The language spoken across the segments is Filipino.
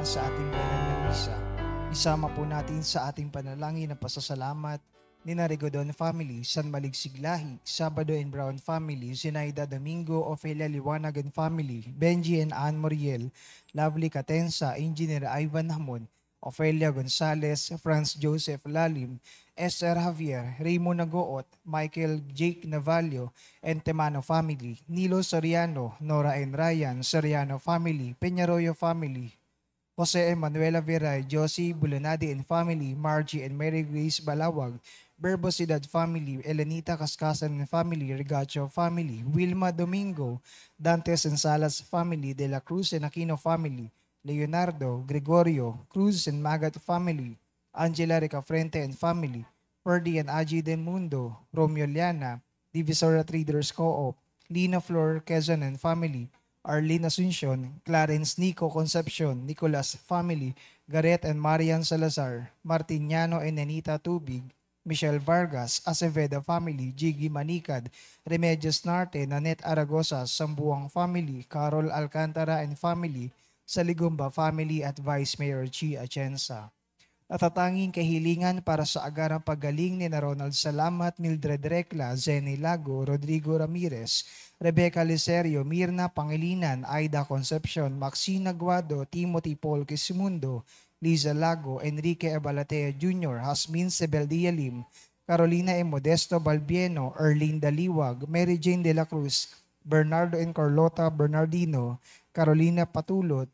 sa ating banal na misa. Isama po natin sa ating panalangin na pasasalamat ni Rigodon family, San Maligsig Lahi, Sabado and Brown family, Zinaida Domingo, Ofelia Liwanagan family, Benji and Ann Moriel, Lovely Catensa, Engineer Ivan Hamon, Ofelia Gonzalez, Franz Joseph Lalim, Esther Javier, Raymond Nagoot, Michael Jake Navalio, and Temano family, Nilo Soriano, Nora and Ryan, Soriano family, Peñarroyo family, Jose Emanuela Viray, Josie Bulonadi and family, Margie and Mary Grace Balawag, Verbosidad family, Elenita Cascasan and family, Regacho family, Wilma Domingo, Dantes and Salas family, De La Cruz and Aquino family, Leonardo, Gregorio, Cruz and Magat family, Angela Ricafrente and family, Ferdy and Aji Del Mundo, Romeo Liana, Divisoria Traders Co-op, Lina Flor Quezon and family, Arlene Asuncion, Clarence Nico Concepcion, Nicolas family, Gareth and Marian Salazar, Martiniano and Anita Tubig, Michelle Vargas, Acevedo family, Jiggy Manikad, Remedios Narte, Nanette Aragosa, Sambuang family, Carol Alcantara and family, Saligumba family at Vice Mayor Chi Atienza. Natatanging kahilingan para sa agarang paggaling ni Ronald Salamat, Mildred Recla, Zenny Lago, Rodrigo Ramirez, Rebecca Licerio, Mirna Pangilinan, Aida Concepcion, Maxine Aguado, Timothy Paul Quisimundo, Liza Lago, Enrique Abalatea Jr., Hasmin Sebeldia Lim, Carolina E. Modesto Balbieno, Erlinda Liwag, Mary Jane de la Cruz, Bernardo and Carlota Bernardino, Carolina Patulot,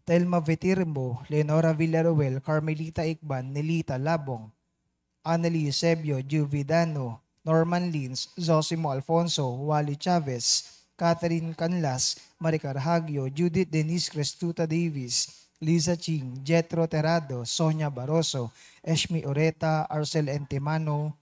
Telma Vetirmo, Leonora Villaruel, Carmelita Ikban, Nelita Labong, Anneli Eusebio, Juvidano, Norman Lins, Zosimo Alfonso, Wally Chavez, Catherine Canlas, Maricar Hagio, Judith Denise Crestuta Davis, Liza Ching, Jetro Terrado, Sonia Barroso, Eshmi Oreta, Arcel Entemano,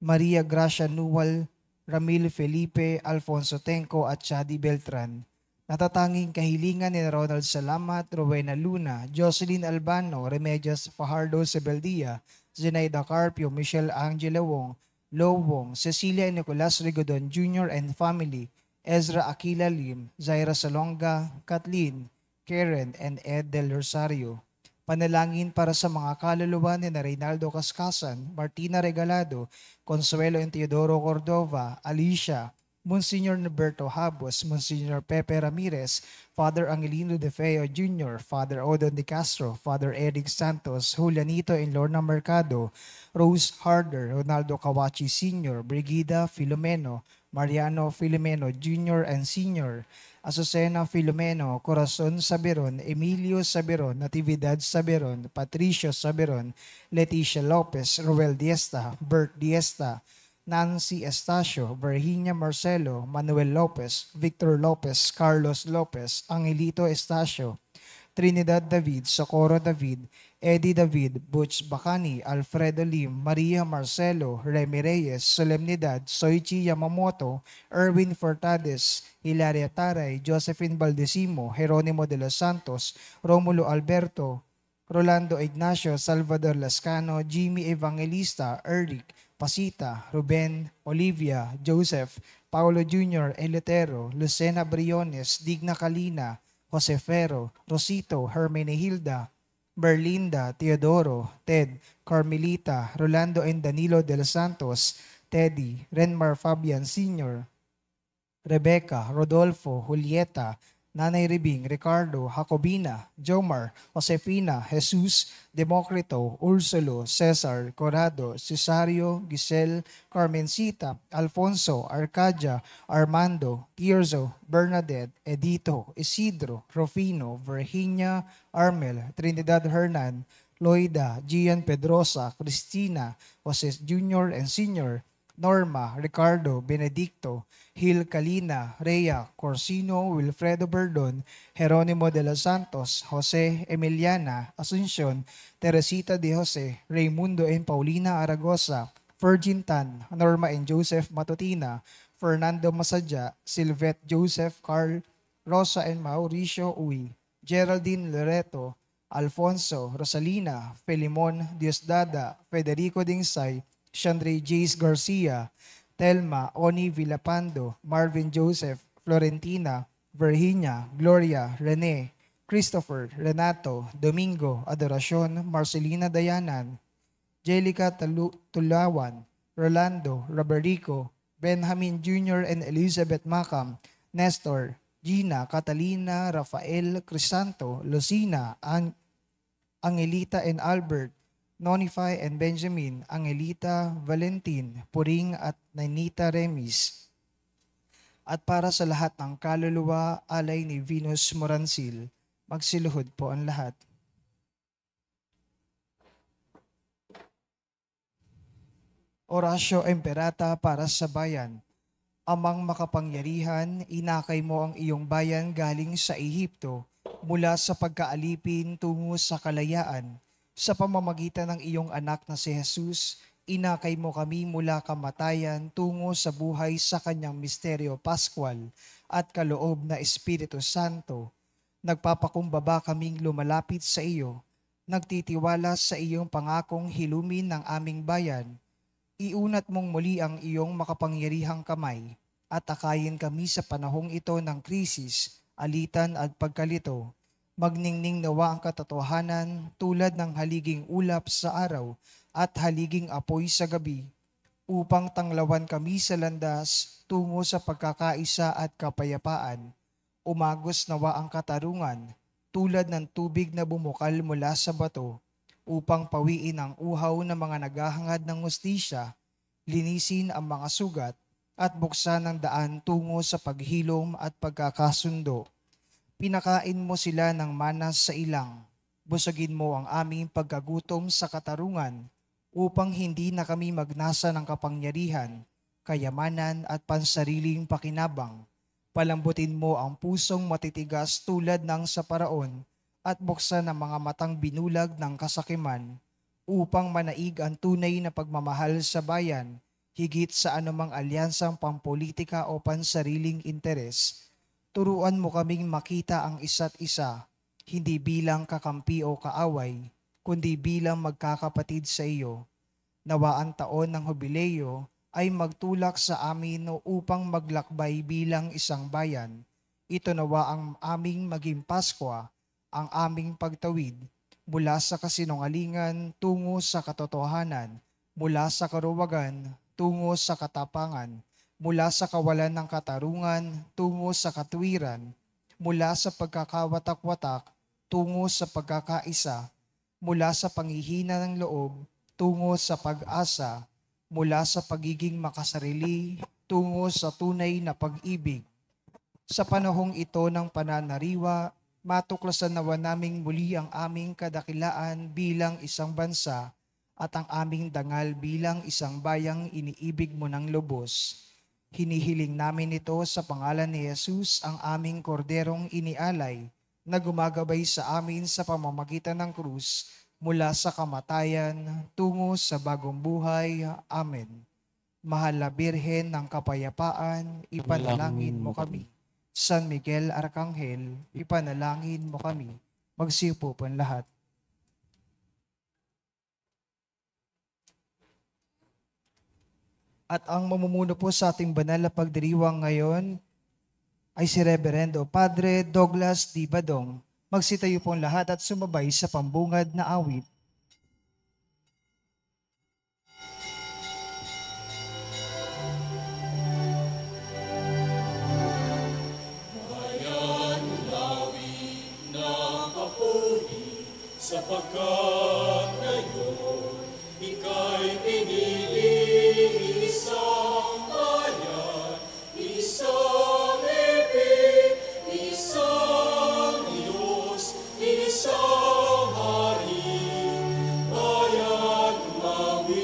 Maria Gracia Nuwal, Ramil Felipe, Alfonso Tenco at Chadi Beltran. Natatanging kahilingan ni Ronald Salamat, Rowena Luna, Jocelyn Albano, Remedios Fajardo Sebeldia, Zenaida Carpio, Michelle Angela Wong, Lo Wong, Cecilia Nicolas Rigodon Jr. and family, Ezra Aquila Lim, Zaira Salonga, Kathleen, Karen, and Ed Del Rosario. Panalangin para sa mga kaluluwa ni Reynaldo Cascasan, Martina Regalado, Consuelo and Teodoro Cordova, Alicia, Monsignor Norberto Habos, Monsignor Pepe Ramirez, Father Angelino De Feo Jr., Father Odon De Castro, Father Eric Santos, Julianito and Lorna Mercado, Rose Harder, Ronaldo Kawachi Sr., Brigida Filomeno, Mariano Filomeno Jr. and Sr., Azucena Filomeno, Corazon Saberon, Emilio Saberon, Natividad Saberon, Patricio Saberon, Leticia Lopez, Roel Diesta, Bert Diesta, Nancy Estacio, Virginia Marcelo, Manuel Lopez, Victor Lopez, Carlos Lopez, Angelito Estacio, Trinidad David, Socorro David, Eddie David, Butch Bacani, Alfredo Lim, Maria Marcelo, Remy Reyes, Solemnidad, Soichi Yamamoto, Erwin Fortades, Hilaria Taray, Josephine Baldesimo, Jeronimo de los Santos, Romulo Alberto, Rolando Ignacio, Salvador Lascano, Jimmy Evangelista, Eric, Pasita, Ruben, Olivia, Joseph, Paulo Jr., Eleuterio, Lucena Briones, Digna Calina, Jose Ferro, Rosito, Hermenegilda, Berlinda, Teodoro, Ted, Carmelita, Rolando and Danilo de los Santos, Teddy, Renmar Fabian Sr., Rebecca, Rodolfo, Julieta, Nanay Ribing, Ricardo, Jacobina, Jomar, Josefina, Jesus, Democrito, Ursulo, Cesar, Corrado, Cesario, Giselle, Carmencita, Alfonso, Arcadia, Armando, Tirzo, Bernadette, Edito, Isidro, Rufino, Virginia, Armel, Trinidad Hernan, Loida, Gian Pedrosa, Cristina, Jose Jr. and Sr., Norma, Ricardo, Benedicto, Hil Calina, Rhea, Corsino, Wilfredo Berdon, Jeronimo de los Santos, Jose Emiliana, Asuncion, Teresita de Jose, Raimundo and Paulina Aragosa, Virgin Tan, Norma and Joseph Matutina, Fernando Masadya, Silvette Joseph Carl, Rosa and Mauricio Uy, Geraldine Loreto, Alfonso, Rosalina, Felimon Diosdada, Federico Dingsay, Chandray Jace Garcia, Telma, Oni Villapando, Marvin Joseph, Florentina, Virginia, Gloria, Rene, Christopher, Renato, Domingo, Adoracion, Marcelina Dayanan, Jelica Tulawan, Rolando, Roberico, Benjamin Jr. and Elizabeth Macam, Nestor, Gina, Catalina, Rafael, Crisanto, Lucina, Angelita and Albert, Nonify and Benjamin, Angelita, Valentin, Puring at Nanita Remis. At para sa lahat ng kaluluwa, alay ni Venus Morancil, magsiluhod po ang lahat. Orasyo Emperata para sa bayan. Amang makapangyarihan, inakay mo ang iyong bayan galing sa Ehipto mula sa pagkaalipin tungo sa kalayaan. Sa pamamagitan ng iyong anak na si Jesus, inakay mo kami mula kamatayan tungo sa buhay sa kanyang misteryo Pascual at kaloob na Espiritu Santo. Nagpapakumbaba kaming lumalapit sa iyo, nagtitiwala sa iyong pangakong hilumin ng aming bayan. Iunat mong muli ang iyong makapangyarihang kamay at akayin kami sa panahong ito ng krisis, alitan at pagkalito. Magningning nawa ang katotohanan tulad ng haliging ulap sa araw at haliging apoy sa gabi, upang tanglawan kami sa landas tungo sa pagkakaisa at kapayapaan. Umagos nawa ang katarungan tulad ng tubig na bumukal mula sa bato, upang pawiin ang uhaw ng mga naghahangad ng hustisya, linisin ang mga sugat, at buksan ang daan tungo sa paghilom at pagkakasundo. Pinakain mo sila ng manas sa ilang, busogin mo ang aming pagkagutom sa katarungan, upang hindi na kami magnasa ng kapangyarihan, kayamanan at pansariling pakinabang. Palambutin mo ang pusong matitigas tulad ng sa paraon, at buksan ang mga matang binulag ng kasakiman, upang manaig ang tunay na pagmamahal sa bayan, higit sa anumang alyansang pampolitika o pansariling interes. Turuan mo kaming makita ang isa't isa, hindi bilang kakampi o kaaway, kundi bilang magkakapatid sa iyo. Nawa ang taon ng Jubileo ay magtulak sa amin upang maglakbay bilang isang bayan. Ito nawa ang aming maging Paskwa, ang aming pagtawid mula sa kasinungalingan tungo sa katotohanan, mula sa karuwagan tungo sa katapangan, mula sa kawalan ng katarungan tungo sa katwiran, mula sa pagkakawatak-watak tungo sa pagkakaisa, mula sa panghihina ng loob tungo sa pag-asa, mula sa pagiging makasarili tungo sa tunay na pag-ibig. Sa panahong ito ng pananariwa, matuklasan nawa naming muli ang aming kadakilaan bilang isang bansa at ang aming dangal bilang isang bayang iniibig mo ng lubos. Hinihiling namin ito sa pangalan ni Jesus, ang aming korderong inialay, na gumagabay sa amin sa pamamagitan ng krus mula sa kamatayan tungo sa bagong buhay. Amen. Mahal na Birhen ng Kapayapaan, ipanalangin mo kami. San Miguel Arcangel, ipanalangin mo kami. Magsiupo po ang lahat. At ang mamumuno po sa ating banal na pagdiriwang ngayon ay si Reverendo Padre Douglas D. Badong. Magsitayo po ang lahat at sumabay sa pambungad na awit. Sapagkat ngayon, ika'y pinili isang bayan, isang ibig, isang Diyos, isang hari, bayan umawit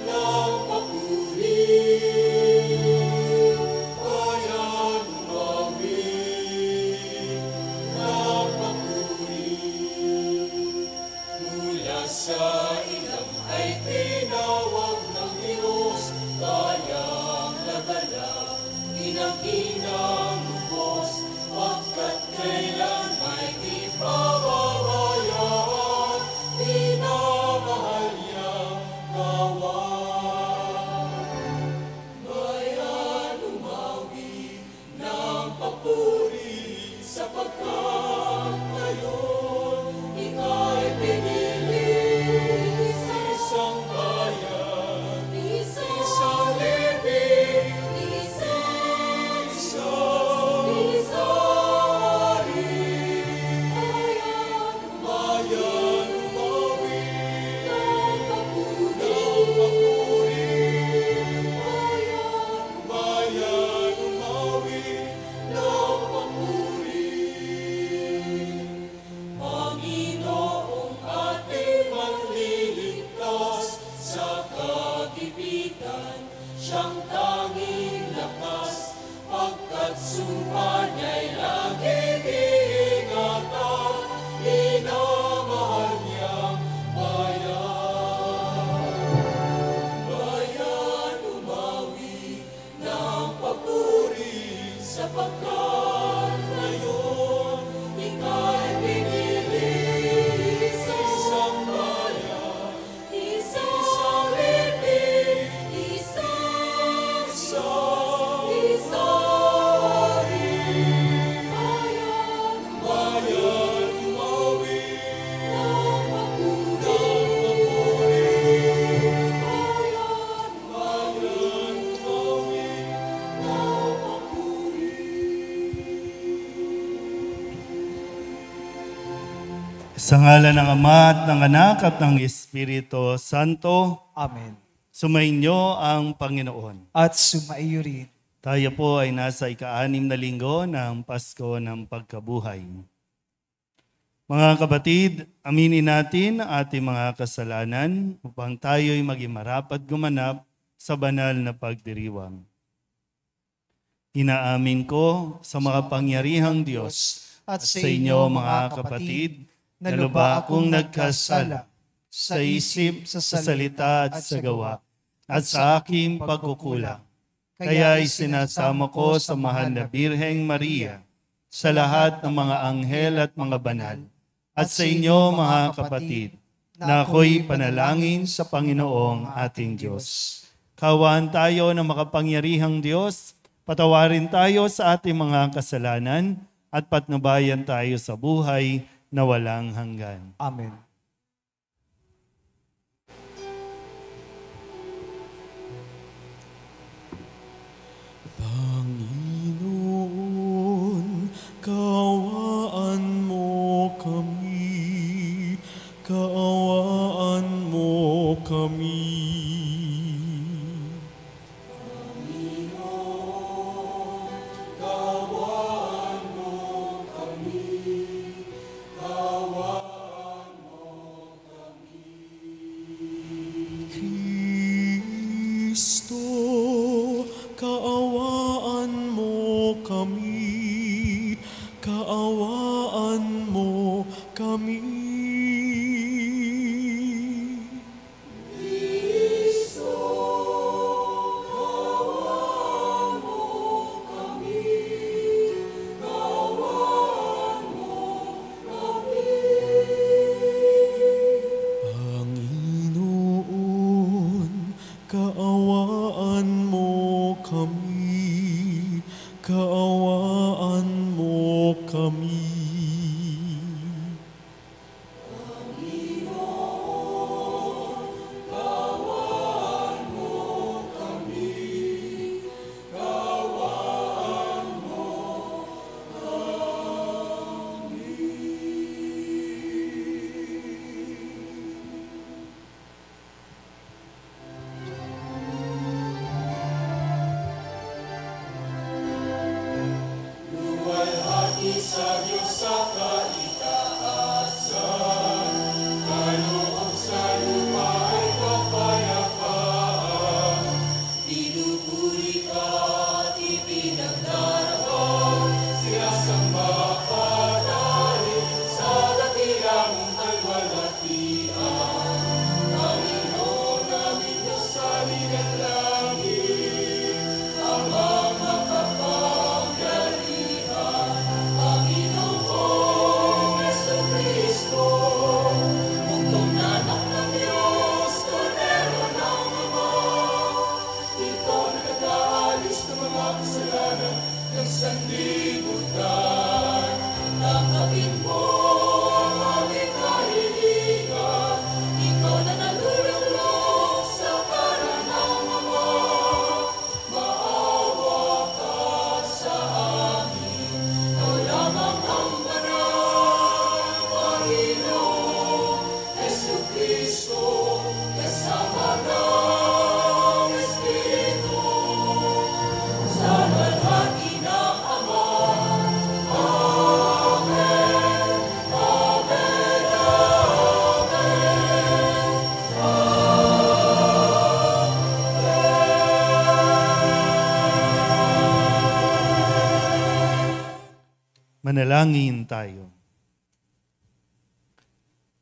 ng papuri, bayan umawit ng papuri. siyang tanging lakas, pagkat sumpa niya'y laging iingatan, inamahal niyang bayan. Bayan, umawi ng papuri, sapagkat ngayon ika'y pinili. Isang bayan, isang libing, isang hari. Bayan, umawi ng papuri. Bayan, umawi ng papuri. Sa ngalan ng Ama at ng Anak at ng Espiritu Santo, Amen. sumainyo ang Panginoon. At sumaiyo rin. Tayo po ay nasa ika-6 na linggo ng Pasko ng Pagkabuhay. Mga kapatid, aminin natin ang ating mga kasalanan upang tayo'y maging marapat gumanap sa banal na pagdiriwang. Inaamin ko sa makapangyarihang Diyos at sa inyo mga kapatid, na luba akong nagkasala sa isip, sa salita at sa gawa, at sa aking pagkukulang. Kaya'y sinasamo ko sa mahal na Birheng Maria, sa lahat ng mga anghel at mga banal, at sa inyo mga kapatid, na ako'y panalangin sa Panginoong ating Diyos. Kawaan tayo ng makapangyarihang Diyos, patawarin tayo sa ating mga kasalanan, at patnubayan tayo sa buhay na walang hanggan. Amen. Panginoon, kaawaan mo kami, kaawaan mo kami. Kristo, kaawaan mo kami, kaawaan mo kami. Kristo, kaawaan mo kami, kaawaan mo kami. Panginoon, kaawaan mo kami, kaawaan mo kami. Manalangin tayo.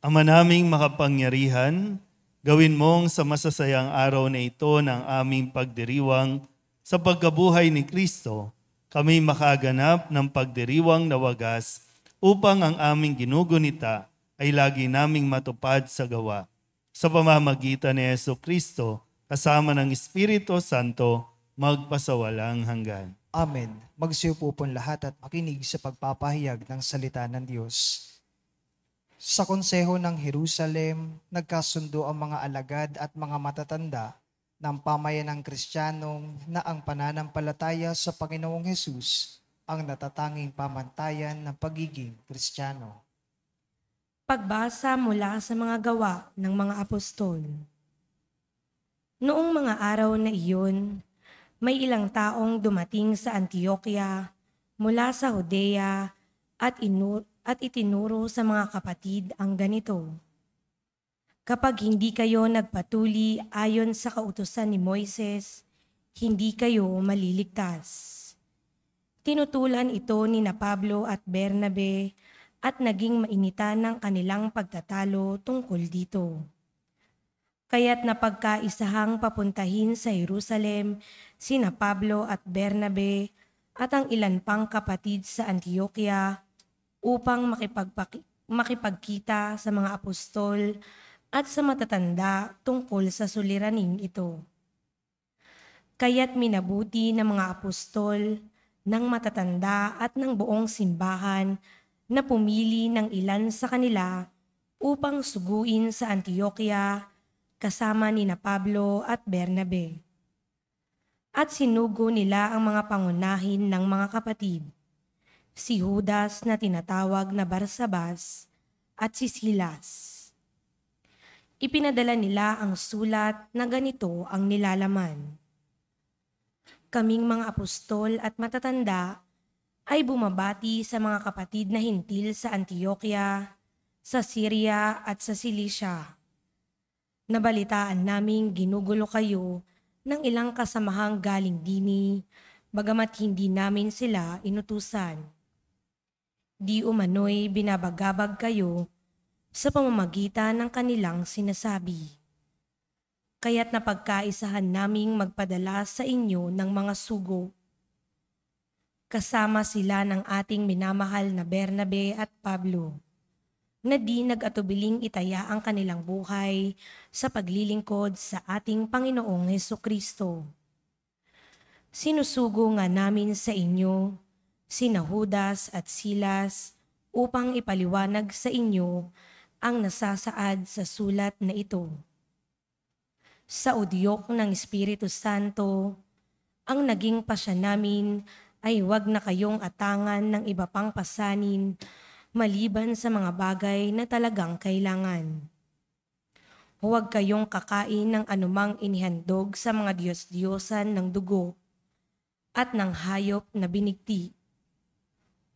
Ama naming makapangyarihan, gawin mong sa masasayang araw na ito ng aming pagdiriwang sa pagkabuhay ni Kristo, kami makaganap ng pagdiriwang na wagas upang ang aming ginugunita ay lagi naming matupad sa gawa. Sa pamamagitan ni Jesucristo, kasama ng Espiritu Santo, magpasawalang hanggan. Amen. Magsiupo po lahat at makinig sa pagpapahayag ng salita ng Diyos. Sa konseho ng Jerusalem, nagkasundo ang mga alagad at mga matatanda ng pamayanang Kristiyanong na ang pananampalataya sa Panginoong Hesus ang natatanging pamantayan ng pagiging Kristiyano. Pagbasa mula sa mga gawa ng mga apostol. Noong mga araw na iyon, may ilang taong dumating sa Antioquia mula sa Judea at itinuro sa mga kapatid ang ganito. Kapag hindi kayo nagpatuli ayon sa kautusan ni Moises, hindi kayo maliligtas. Tinutulan ito ni na Pablo at Bernabe at naging mainitan ng kanilang pagtatalo tungkol dito. Kaya't napagkaisahang papuntahin sa Jerusalem sina Pablo at Bernabe at ang ilan pang kapatid sa Antioquia upang makipagkita sa mga apostol at sa matatanda tungkol sa suliraning ito. Kaya't minabuti ng mga apostol, ng matatanda at ng buong simbahan na pumili ng ilan sa kanila upang suguin sa Antioquia kasama ni na Pablo at Bernabe. At sinugo nila ang mga pangunahin ng mga kapatid, si Judas na tinatawag na Barsabas at si Silas. Ipinadala nila ang sulat na ganito ang nilalaman. Kaming mga apostol at matatanda ay bumabati sa mga kapatid na hintil sa Antioquia, sa Syria at sa Cilicia. Nabalitaan naming ginugulo kayo ng ilang kasamahang galing dini, bagamat hindi namin sila inutusan. Di umano'y binabagabag kayo sa pamamagitan ng kanilang sinasabi. Kaya't napagkaisahan naming magpadala sa inyo ng mga sugo. Kasama sila ng ating minamahal na Bernabe at Pablo, na di nag-atubiling itaya ang kanilang buhay sa paglilingkod sa ating Panginoong Hesukristo. Sinusugo nga namin sa inyo sina Judas at Silas upang ipaliwanag sa inyo ang nasasaad sa sulat na ito. Sa udyok ng Espiritu Santo, ang naging pasya namin ay huwag na kayong atangan ng iba pang pasanin maliban sa mga bagay na talagang kailangan. Huwag kayong kakain ng anumang inihandog sa mga Diyos-Diyosan ng dugo at ng hayop na binigti.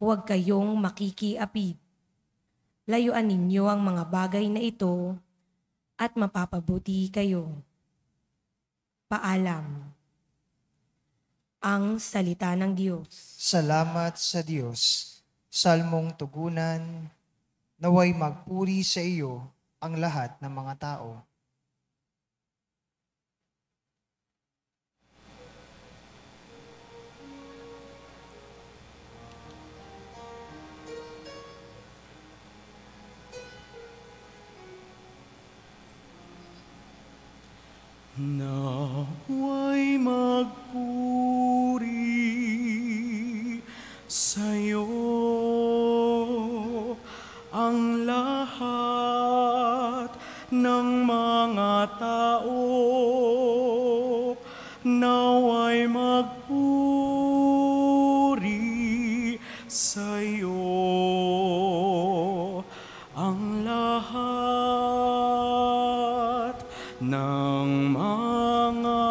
Huwag kayong makikiapid. Layuan ninyo ang mga bagay na ito at mapapabuti kayo. Paalam. Ang salita ng Diyos. Salamat sa Diyos. Salmong tugunan, naway magpuri sa iyo ang lahat ng mga tao. Naway magpuri sa'yo ang lahat ng mga tao. Naway magpuri sa'yo ang lahat ng mga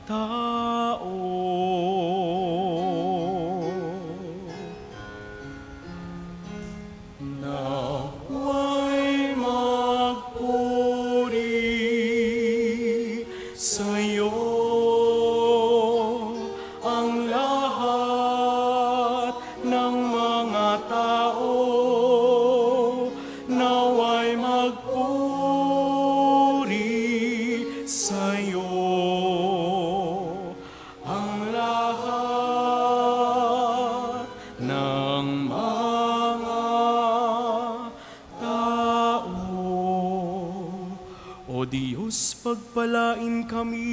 tao. Naway magpuri sa'yo ang lahat ng sa'yo ang lahat ng mga tao. O Diyos, pagpalain kami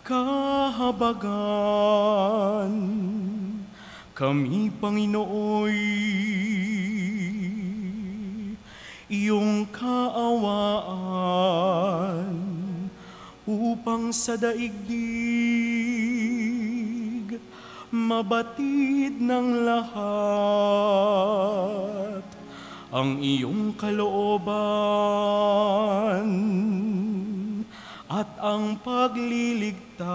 kahabagan. Kami, Panginooy, iyong kaawaan upang sa daigdig mabatid ng lahat ang iyong kalooban at ang pagliligtas.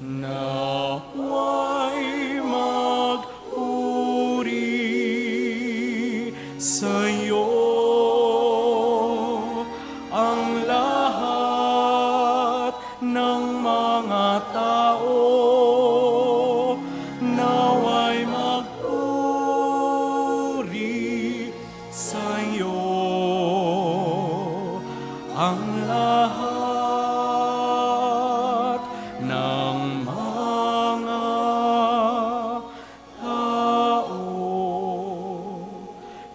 Naway magpuri sa'yo ang lahat ng mga tao. Naway magpuri sa'yo ang lahat ng mga tao.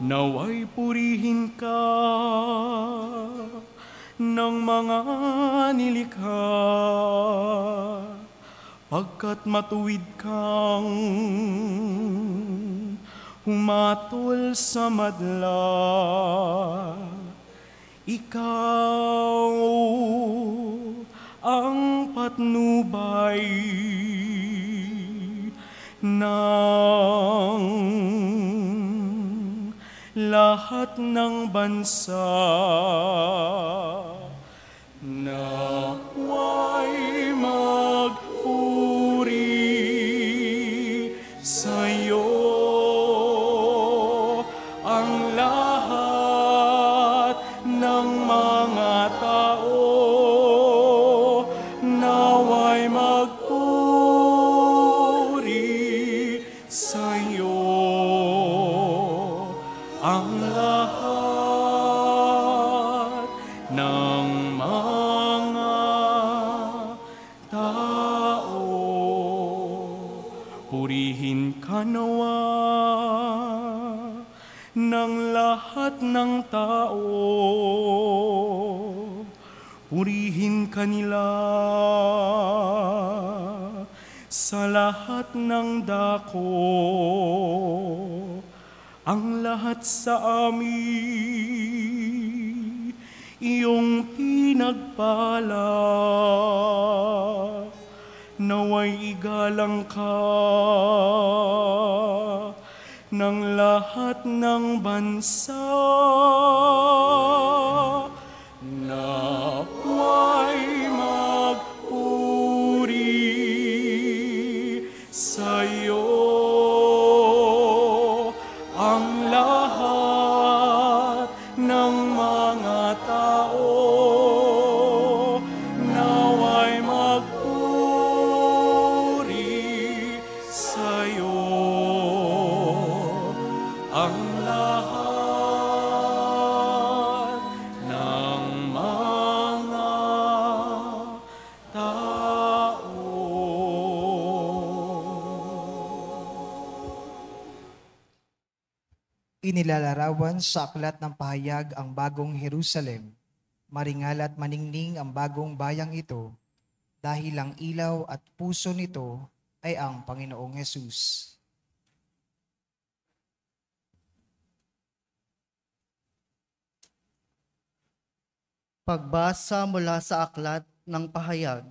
Naway purihin ka ng mga nilikha, pagkat matuwid kang humatol sa madla. Ikaw ang patnubay ng lahat ng bansa. Naway magpuri sa'yo ang lahat ng mga tao. Naway magpuri sa'yo ang lahat ng mga tao. Purihin ka nawa ng lahat ng tao. Purihin ka nila sa lahat ng dako. Ang lahat sa amin iyong pinagpala. Naway igalang ka ng lahat ng bansa. Naway magpuri sa'yo ang lahat ng mga tao. Naway magpuri sa'yo ang lahat ng mga tao. Inilalarawan sa aklat ng pahayag ang bagong Jerusalem. Maringal at maningning ang bagong bayang ito, dahil ang ilaw at puso nito ay ang Panginoong Hesus. Pagbasa mula sa aklat ng pahayag.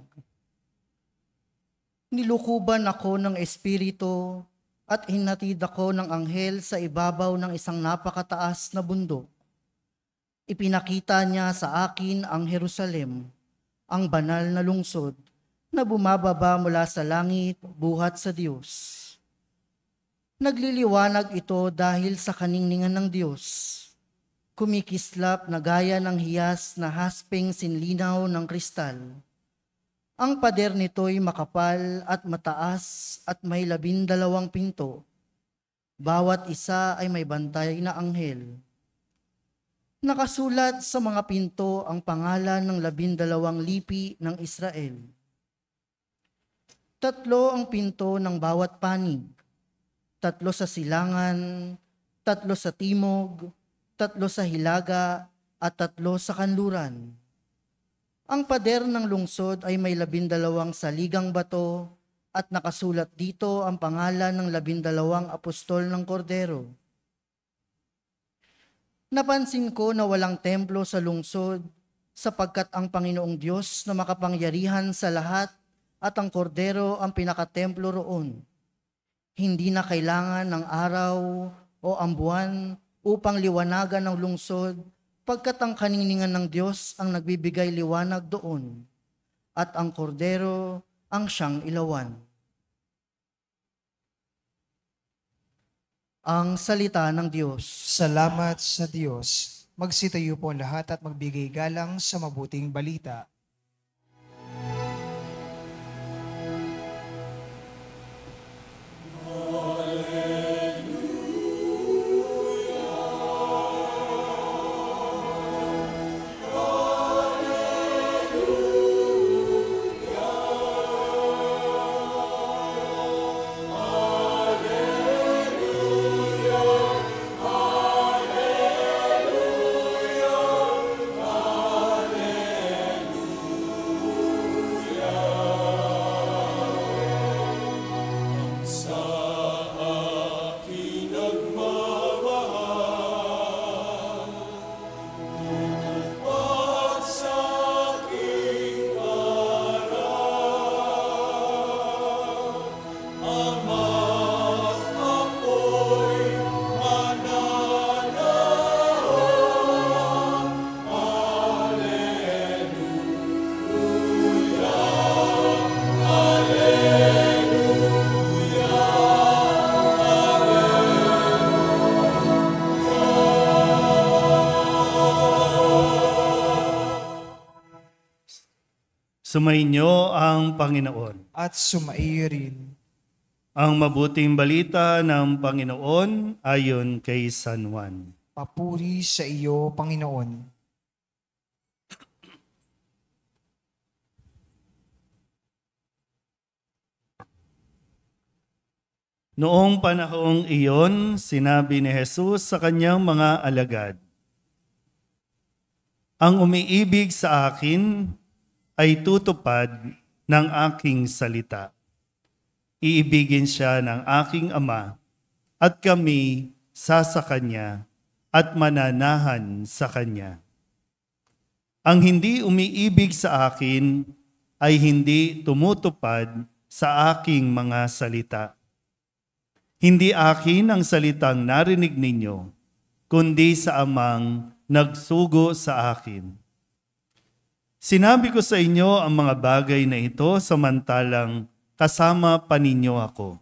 Nilukuban ako ng Espiritu at hinatid ako ng anghel sa ibabaw ng isang napakataas na bundok. Ipinakita niya sa akin ang Jerusalem, ang banal na lungsod na bumababa mula sa langit buhat sa Diyos. Nagliliwanag ito dahil sa kaningningan ng Diyos. Kumikislap na gaya ng hiyas na haspeng sinlinaw ng kristal. Ang pader nito'y makapal at mataas at may 12 pinto. Bawat isa ay may bantay na anghel. Nakasulat sa mga pinto ang pangalan ng 12 lipi ng Israel. 3 ang pinto ng bawat panig, 3 sa silangan, 3 sa timog, 3 sa hilaga, at 3 sa kanluran. Ang pader ng lungsod ay may 12 saligang bato at nakasulat dito ang pangalan ng 12 apostol ng Kordero. Napansin ko na walang templo sa lungsod sapagkat ang Panginoong Diyos na makapangyarihan sa lahat at ang Kordero ang pinakatemplo roon. Hindi na kailangan ng araw o ang buwan upang liwanagan ng lungsod pagkat ang kaniningan ng Diyos ang nagbibigay liwanag doon at ang Kordero ang siyang ilawan. Ang salita ng Diyos. Salamat sa Diyos. Magsitayo po ang lahat at magbigay galang sa mabuting balita. Sumainyo ang Panginoon. At sumaiyo rin. Ang mabuting balita ng Panginoon ayon kay San Juan. Papuri sa iyo, Panginoon. Noong panahong iyon, sinabi ni Jesus sa kanyang mga alagad, "Ang umiibig sa akin ay tutupad ng aking salita. Iibigin siya ng aking Ama at kami sa Kanya at mananahan sa Kanya. Ang hindi umiibig sa akin ay hindi tumutupad sa aking mga salita. Hindi akin ang salitang narinig ninyo, kundi sa Amang nagsugo sa akin. Sinabi ko sa inyo ang mga bagay na ito samantalang kasama pa ninyo ako.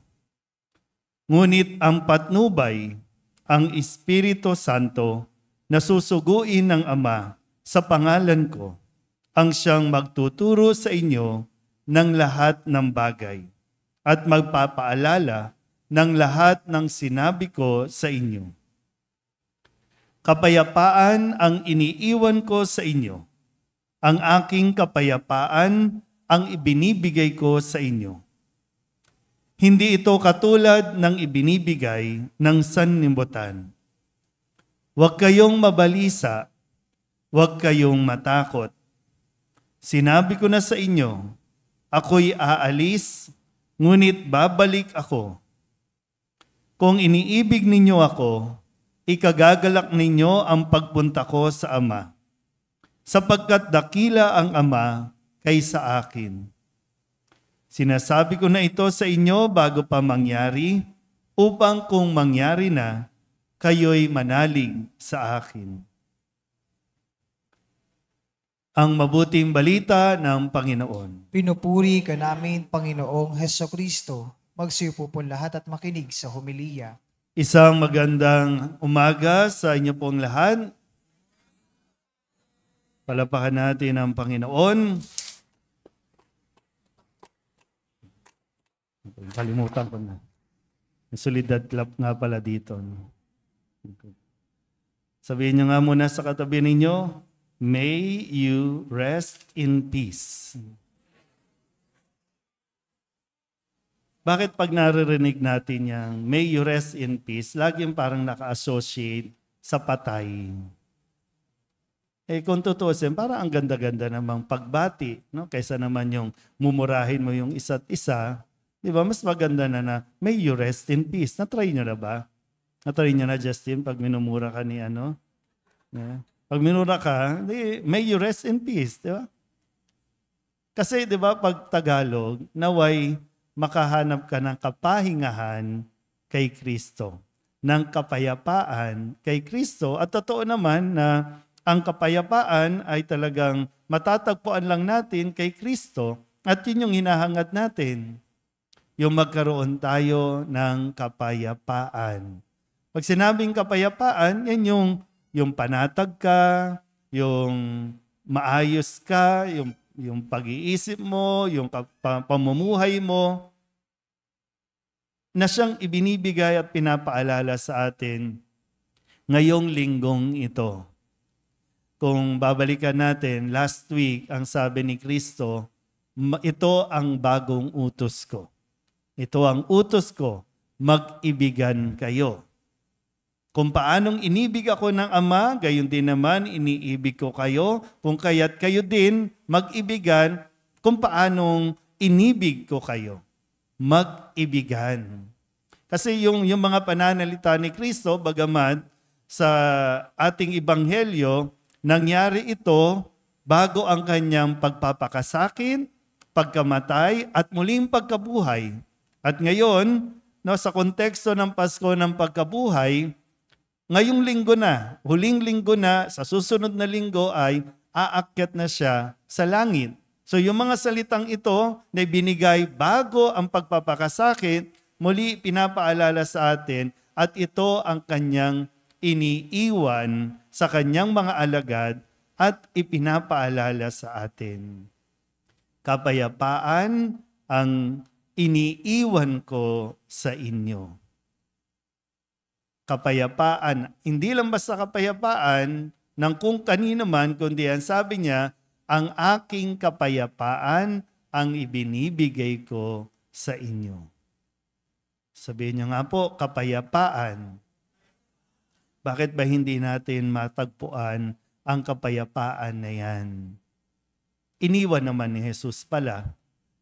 Ngunit ang patnubay, ang Espiritu Santo, na susuguin ng Ama sa pangalan ko, ang siyang magtuturo sa inyo ng lahat ng bagay at magpapaalala ng lahat ng sinabi ko sa inyo. Kapayapaan ang iniiwan ko sa inyo. Ang aking kapayapaan ang ibinibigay ko sa inyo. Hindi ito katulad ng ibinibigay ng sanlibutan. Huwag kayong mabalisa, huwag kayong matakot. Sinabi ko na sa inyo, ako'y aalis, ngunit babalik ako. Kung iniibig ninyo ako, ikagagalak ninyo ang pagpunta ko sa Ama, sapagkat dakila ang Ama kaysa akin. Sinasabi ko na ito sa inyo bago pa mangyari, upang kung mangyari na, kayo'y manalig sa akin." Ang mabuting balita ng Panginoon. Pinupuri ka namin, Panginoong Hesukristo. Magsiupo po lahat at makinig sa homilya. Isang magandang umaga sa inyo pong lahat. Palapakan natin ang Panginoon. Kalimutan ko na. Solidad Club nga pala dito. Sabihin nyo nga muna sa katabi ninyo, may you rest in peace. Bakit pag naririnig natin yang may you rest in peace, laging parang naka-associate sa patay? Kung tutusin, parang ang ganda-ganda namang pagbati, no? Kaysa naman yung mumurahin mo yung isa't isa, di ba? Mas maganda na may you rest in peace. Na-try nyo na ba? Na-try nyo na, Justin, pag minumura ka ni ano? Yeah. Pag minura ka, may you rest in peace, di ba? Kasi, di ba, pag Tagalog, naway makahanap ka ng kapahingahan kay Kristo, ng kapayapaan kay Kristo. At totoo naman na ang kapayapaan ay talagang matatagpuan lang natin kay Kristo at yun yung hinahangad natin. Yung magkaroon tayo ng kapayapaan. Pag sinabing kapayapaan, yan yung panatag ka, yung maayos ka, yung pag-iisip mo, yung pamumuhay mo, na siyang ibinibigay at pinapaalala sa atin ngayong linggong ito. Kung babalikan natin, last week, ang sabi ni Kristo, ito ang bagong utos ko. Ito ang utos ko, mag-ibigan kayo. Kung paanong inibig ako ng Ama, gayon din naman iniibig ko kayo. Kung kaya't kayo din mag-ibigan, kung paanong inibig ko kayo. Mag-ibigan. Kasi yung mga pananalita ni Kristo, bagamat sa ating ebanghelyo, nangyari ito bago ang kanyang pagpapakasakit, pagkamatay, at muling pagkabuhay. At ngayon, sa konteksto ng Pasko ng pagkabuhay, ngayong linggo na, huling linggo na, sa susunod na linggo ay aakyat na siya sa langit. So yung mga salitang ito na binigay bago ang pagpapakasakit, muli pinapaalala sa atin at ito ang kanyang iniiwan sa kanyang mga alagad at ipinapaalala sa atin. Kapayapaan ang iniiwan ko sa inyo. Kapayapaan, hindi lang basta kapayapaan ng kung kanino man, kundi ang sabi niya, ang aking kapayapaan ang ibinibigay ko sa inyo. Sabihin niyo nga po, kapayapaan. Bakit ba hindi natin matagpuan ang kapayapaan na yan? Iniwan naman ni Jesus pala.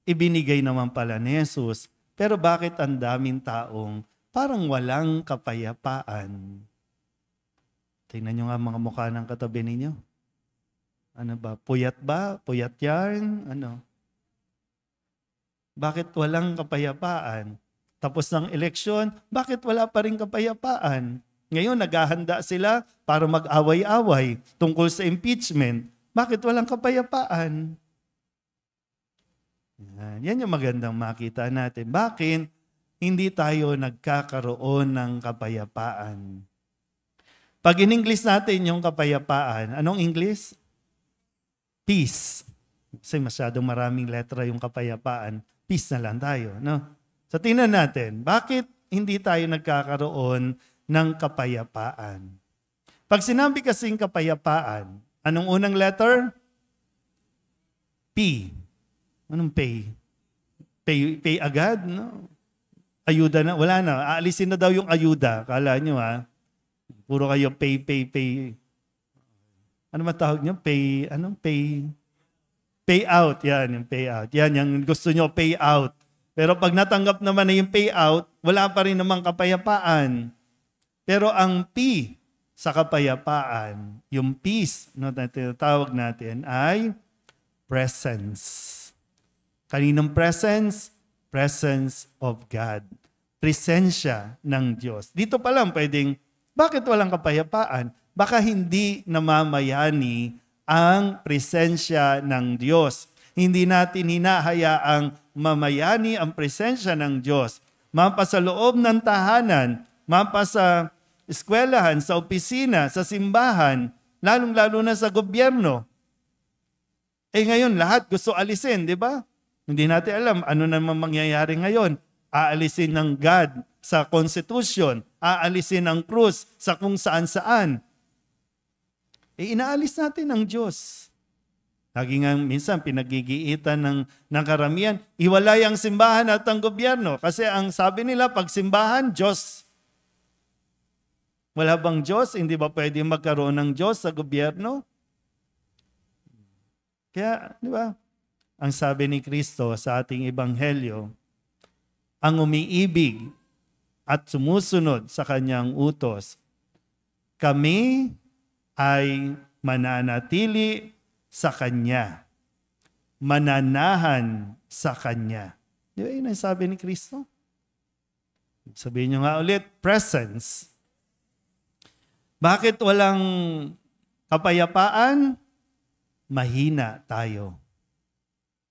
Ibinigay naman pala ni Jesus. Pero bakit ang daming taong parang walang kapayapaan? Tingnan nyo nga mga mukha ng katabi ninyo. Ano ba? Puyat ba? Puyat yan? Ano? Bakit walang kapayapaan? Tapos ng eleksyon, bakit wala pa rin kapayapaan? Ngayon, naghahanda sila para mag-away-away tungkol sa impeachment. Bakit walang kapayapaan? Yan yung magandang makita natin. Bakit hindi tayo nagkakaroon ng kapayapaan? Pag in-English natin yung kapayapaan, anong English? Peace. Kasi masyadong maraming letra yung kapayapaan. Peace na lang tayo, no? So tingnan natin, bakit hindi tayo nagkakaroon ng kapayapaan? Pag sinabi kasing kapayapaan, anong unang letter? P. Anong pay? Pay agad, no? Ayuda na, wala na. Aalisin na daw yung ayuda. Kala nyo puro kayo pay. Ano matawag nyo? Payout. Yan, yung payout. Yan, yung gusto nyo, payout. Pero pag natanggap naman na yung payout, wala pa rin namang kapayapaan. Pero ang P sa kapayapaan, yung peace na tinatawag natin ay presence. Kaninong presence? Presence of God. Presensya ng Diyos. Dito pa lang pwedeng, bakit walang kapayapaan? Baka hindi namamayani ang presensya ng Diyos. Hindi natin hinahayaang mamayani ang presensya ng Diyos. Mapa sa loob ng tahanan, mapa sa eskwelahan, sa opisina, sa simbahan, lalong-lalo na sa gobyerno. Ngayon, lahat gusto alisin, di ba? Hindi natin alam ano naman mangyayari ngayon. Aalisin ng God sa Constitution, aalisin ng krus sa kung saan-saan. inaalis natin ang Diyos. Lagi nga minsan pinagigiitan ng karamihan, iwalay ang simbahan at ang gobyerno. Kasi ang sabi nila, pag simbahan, Diyos. Wala bang Diyos? Hindi ba pwede magkaroon ng Diyos sa gobyerno? Kaya, di ba? Ang sabi ni Kristo sa ating ebanghelyo, ang umiibig at sumusunod sa kanyang utos, kami ay mananatili sa Kanya. Mananahan sa Kanya. Di ba yun ang sabi ni Kristo? Sabihin nyo nga ulit, presence. Bakit walang kapayapaan? Mahina tayo.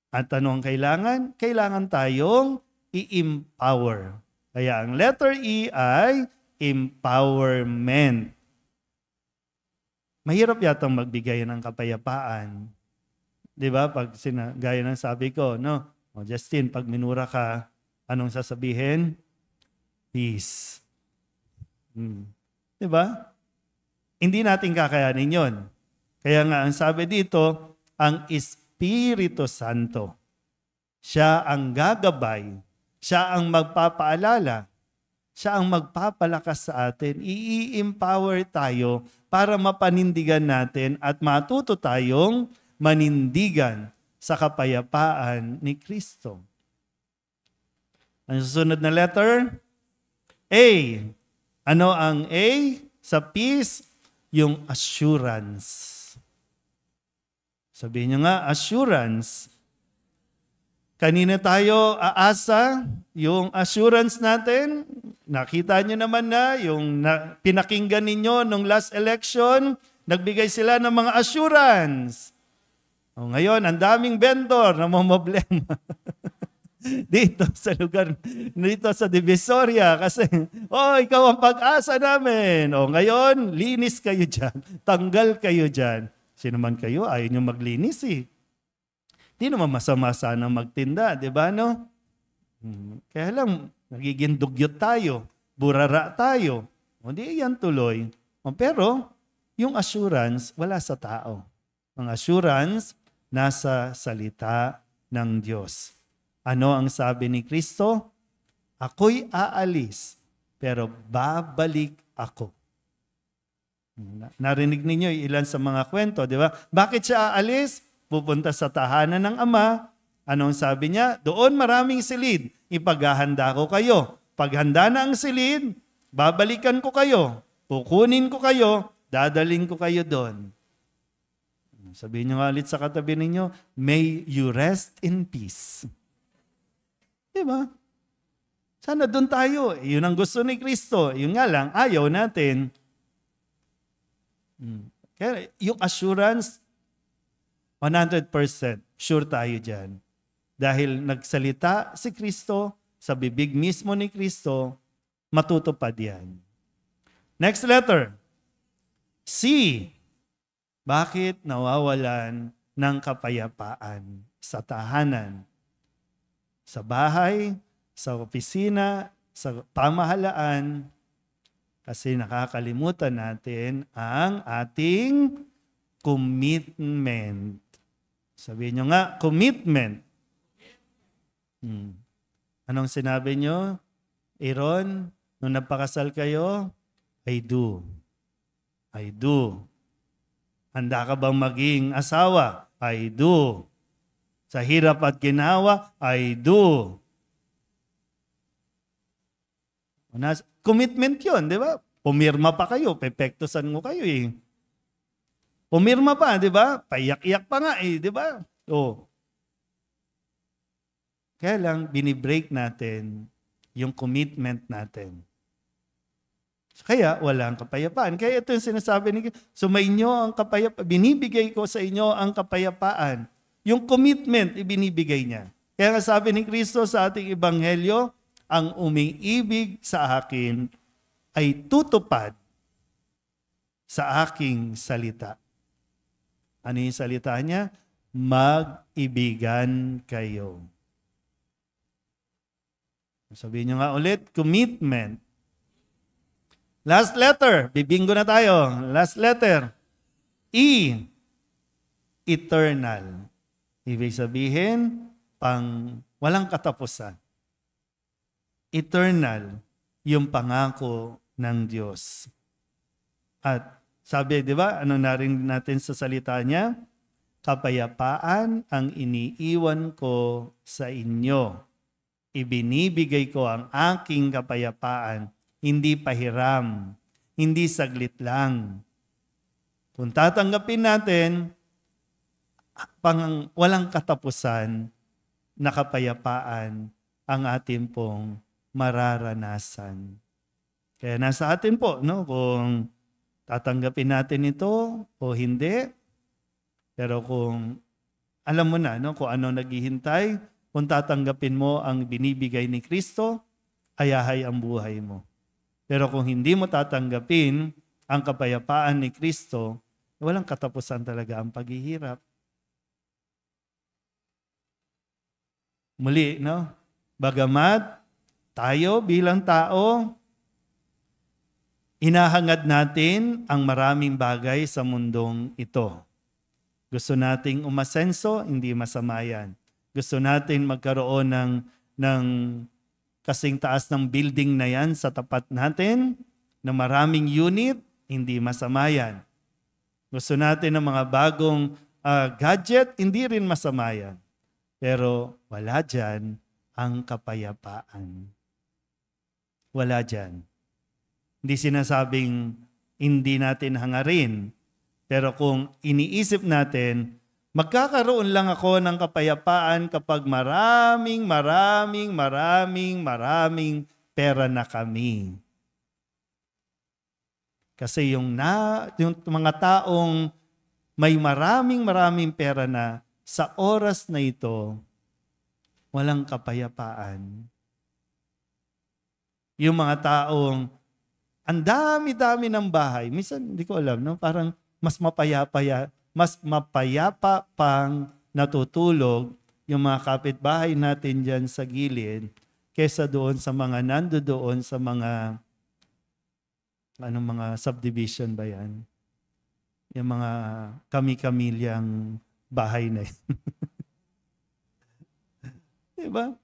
At ano ang kailangan? Kailangan tayong i-empower. Kaya ang letter E ay empowerment. Mahirap yatang magbigay ng kapayapaan. Di ba? Pag gaya ng sabi ko, no? O Justin, pag minura ka, anong sasabihin? Peace. Di ba? Hindi natin kakayanin yon. Kaya nga, ang sabi dito, ang Espiritu Santo. Siya ang gagabay. Siya ang magpapaalala. Siya ang magpapalakas sa atin. I-empower tayo para mapanindigan natin at matuto tayong manindigan sa kapayapaan ni Kristo. Ang susunod na letter, A. Ano ang A? Sa peace, yung assurance. Sabihin nyo nga, assurance. Kanina tayo aasa, yung assurance natin, nakita nyo naman na, yung pinakinggan ninyo nung last election, nagbigay sila ng mga assurance. O ngayon, ang daming vendor na problema dito sa lugar, dito sa Divisoria, kasi, ikaw ang pag-asa namin. O ngayon, linis kayo dyan, tanggal kayo dyan. Sino man kayo, ayaw nyo maglinis eh. Di naman masama sana magtinda, di ba no? Kaya lang, nagiging dugyot tayo, burara tayo. O di yan tuloy. Pero, yung assurance, wala sa tao. Ang assurance, nasa salita ng Diyos. Ano ang sabi ni Kristo? Ako'y aalis, pero babalik ako. Narinig ninyo ilan sa mga kwento, di ba? Bakit siya aalis? Pupunta sa tahanan ng Ama. Anong sabi niya? Doon maraming silid. Ipaghahanda ko kayo. Paghanda na ang silid, babalikan ko kayo. Kukunin ko kayo, dadaling ko kayo doon. Sabihin niyo nga ulit sa katabi ninyo, may you rest in peace. Diba? Sana doon tayo. Yun ang gusto ni Kristo. Yun nga lang, ayaw natin. Kaya yung assurance, 100% sure tayo dyan. Dahil nagsalita si Kristo, sa bibig mismo ni Kristo, matutupad yan. Next letter. C. Bakit nawawalan ng kapayapaan sa tahanan? Sa bahay, sa opisina, sa pamahalaan, kasi nakakalimutan natin ang ating commitment. Sabihin nyo nga, commitment. Anong sinabi nyo? Aaron, nung nagpakasal kayo, I do. I do. Handa ka bang maging asawa? I do. Sa hirap at ginawa, I do. Commitment yun, di ba? Pumirma pa kayo, pepektosan mo kayo eh. Pumirma pa, di ba? Paiyak-iyak pa nga eh, di ba? Kaya lang, binibreak natin yung commitment natin. Kaya walang kapayapaan. Kaya ito yung sinasabi ni sumainyo ang kapayapaan. Binibigay ko sa inyo ang kapayapaan. Yung commitment, ibinibigay niya. Kaya nga sabi ni Kristo sa ating ebanghelyo, ang umiibig sa akin ay tutupad sa aking salita. Ano yung salita niya? Mag-ibigan kayo. Sabihin nyo nga ulit, commitment. Last letter. Bibingo na tayo. Last letter. eternal. Ibig sabihin, walang katapusan. Eternal, yung pangako ng Diyos. At sabi, di ba, ano narinig natin sa salita niya? Kapayapaan ang iniiwan ko sa inyo. Ibinibigay ko ang aking kapayapaan, hindi pahiram, hindi saglit lang. Kung tatanggapin natin, walang katapusan na kapayapaan ang atin pong mararanasan. Kaya nasa atin po, no, kung tatanggapin natin ito o hindi. Pero kung alam mo na, no, kung ano naghihintay, kung tatanggapin mo ang binibigay ni Kristo, ayahay ang buhay mo. Pero kung hindi mo tatanggapin ang kapayapaan ni Kristo, walang katapusan talaga ang paghihirap. Muli, no? Bagamat tayo bilang tao, hinahangad natin ang maraming bagay sa mundong ito. Gusto nating umasenso, hindi masama yan. Gusto natin magkaroon ng kasing taas ng building na yan sa tapat natin, na maraming unit, hindi masama yan. Gusto natin ng mga bagong gadget, hindi rin masama yan. Pero wala dyan ang kapayapaan. Wala dyan. Hindi sinasabing hindi natin hangarin. Pero kung iniisip natin, magkakaroon lang ako ng kapayapaan kapag maraming pera na kami. Kasi yung mga taong may maraming pera na, sa oras na ito, walang kapayapaan. Yung mga taong ang dami-dami ng bahay, minsan hindi ko alam, no? Parang mas mapayapa pang natutulog yung mga kapitbahay natin dyan sa gilid kesa doon sa mga nandoon sa mga mga subdivision ba yan? Yung mga kami-kamilyang bahay na yun. Diba?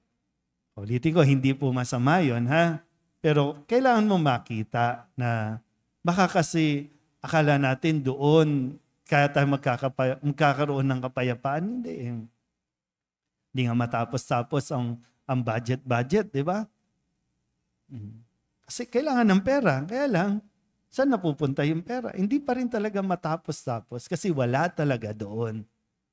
Ulitin ko, hindi po masama yun, ha? Pero kailangan mo makita na baka kasi akala natin doon kaya tayo magkakaroon ng kapayapaan. Hindi. Hindi nga matapos-tapos ang budget, di ba? Kasi kailangan ng pera. Kaya lang, saan napupunta yung pera? Hindi pa rin talaga matapos-tapos kasi wala talaga doon.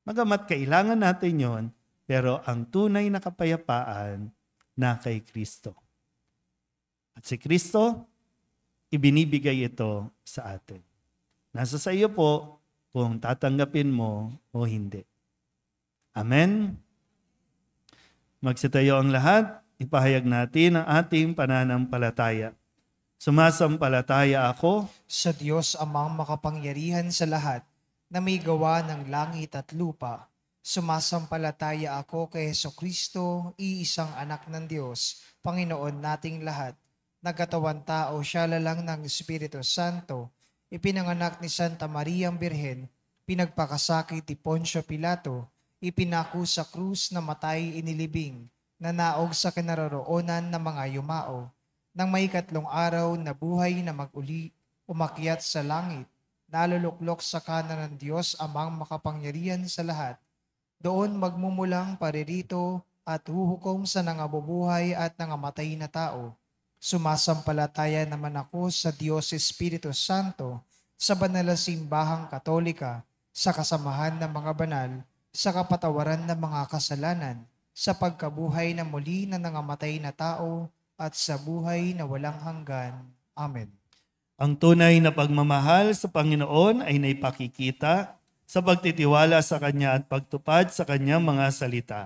Magamat kailangan natin yon, pero ang tunay na kapayapaan na kay Kristo. At si Kristo, ibinibigay ito sa atin. Nasa sa iyo po kung tatanggapin mo o hindi. Amen? Magsitayo ang lahat, ipahayag natin ang ating pananampalataya. Sumasampalataya ako Sa Diyos amang makapangyarihan sa lahat, na may gawa ng langit at lupa. Sumasampalataya ako kay Hesukristo, iisang anak ng Diyos, Panginoon nating lahat. Nagkatawan tao siya lalang ng Espiritu Santo, ipinanganak ni Santa Maria ang Birhen, pinagpakasakit ni Poncio Pilato, ipinako sa krus na matay inilibing, nanaog sa kinaroroonan ng mga yumao. Nang may 3 araw na buhay na mag-uli, umakyat sa langit, naluluklok sa kanan ng Diyos amang makapangyarihan sa lahat. Doon magmumulang paririto at huhukom sa nangabubuhay at nangamatay na tao. Sumasampalataya naman ako sa Diyos Espiritu Santo, sa banal na simbahang Katolika, sa kasamahan ng mga banal, sa kapatawaran ng mga kasalanan, sa pagkabuhay na muli na nangamatay na tao, at sa buhay na walang hanggan. Amen. Ang tunay na pagmamahal sa Panginoon ay naipakikita sa pagtitiwala sa Kanya at pagtupad sa Kanyang mga salita.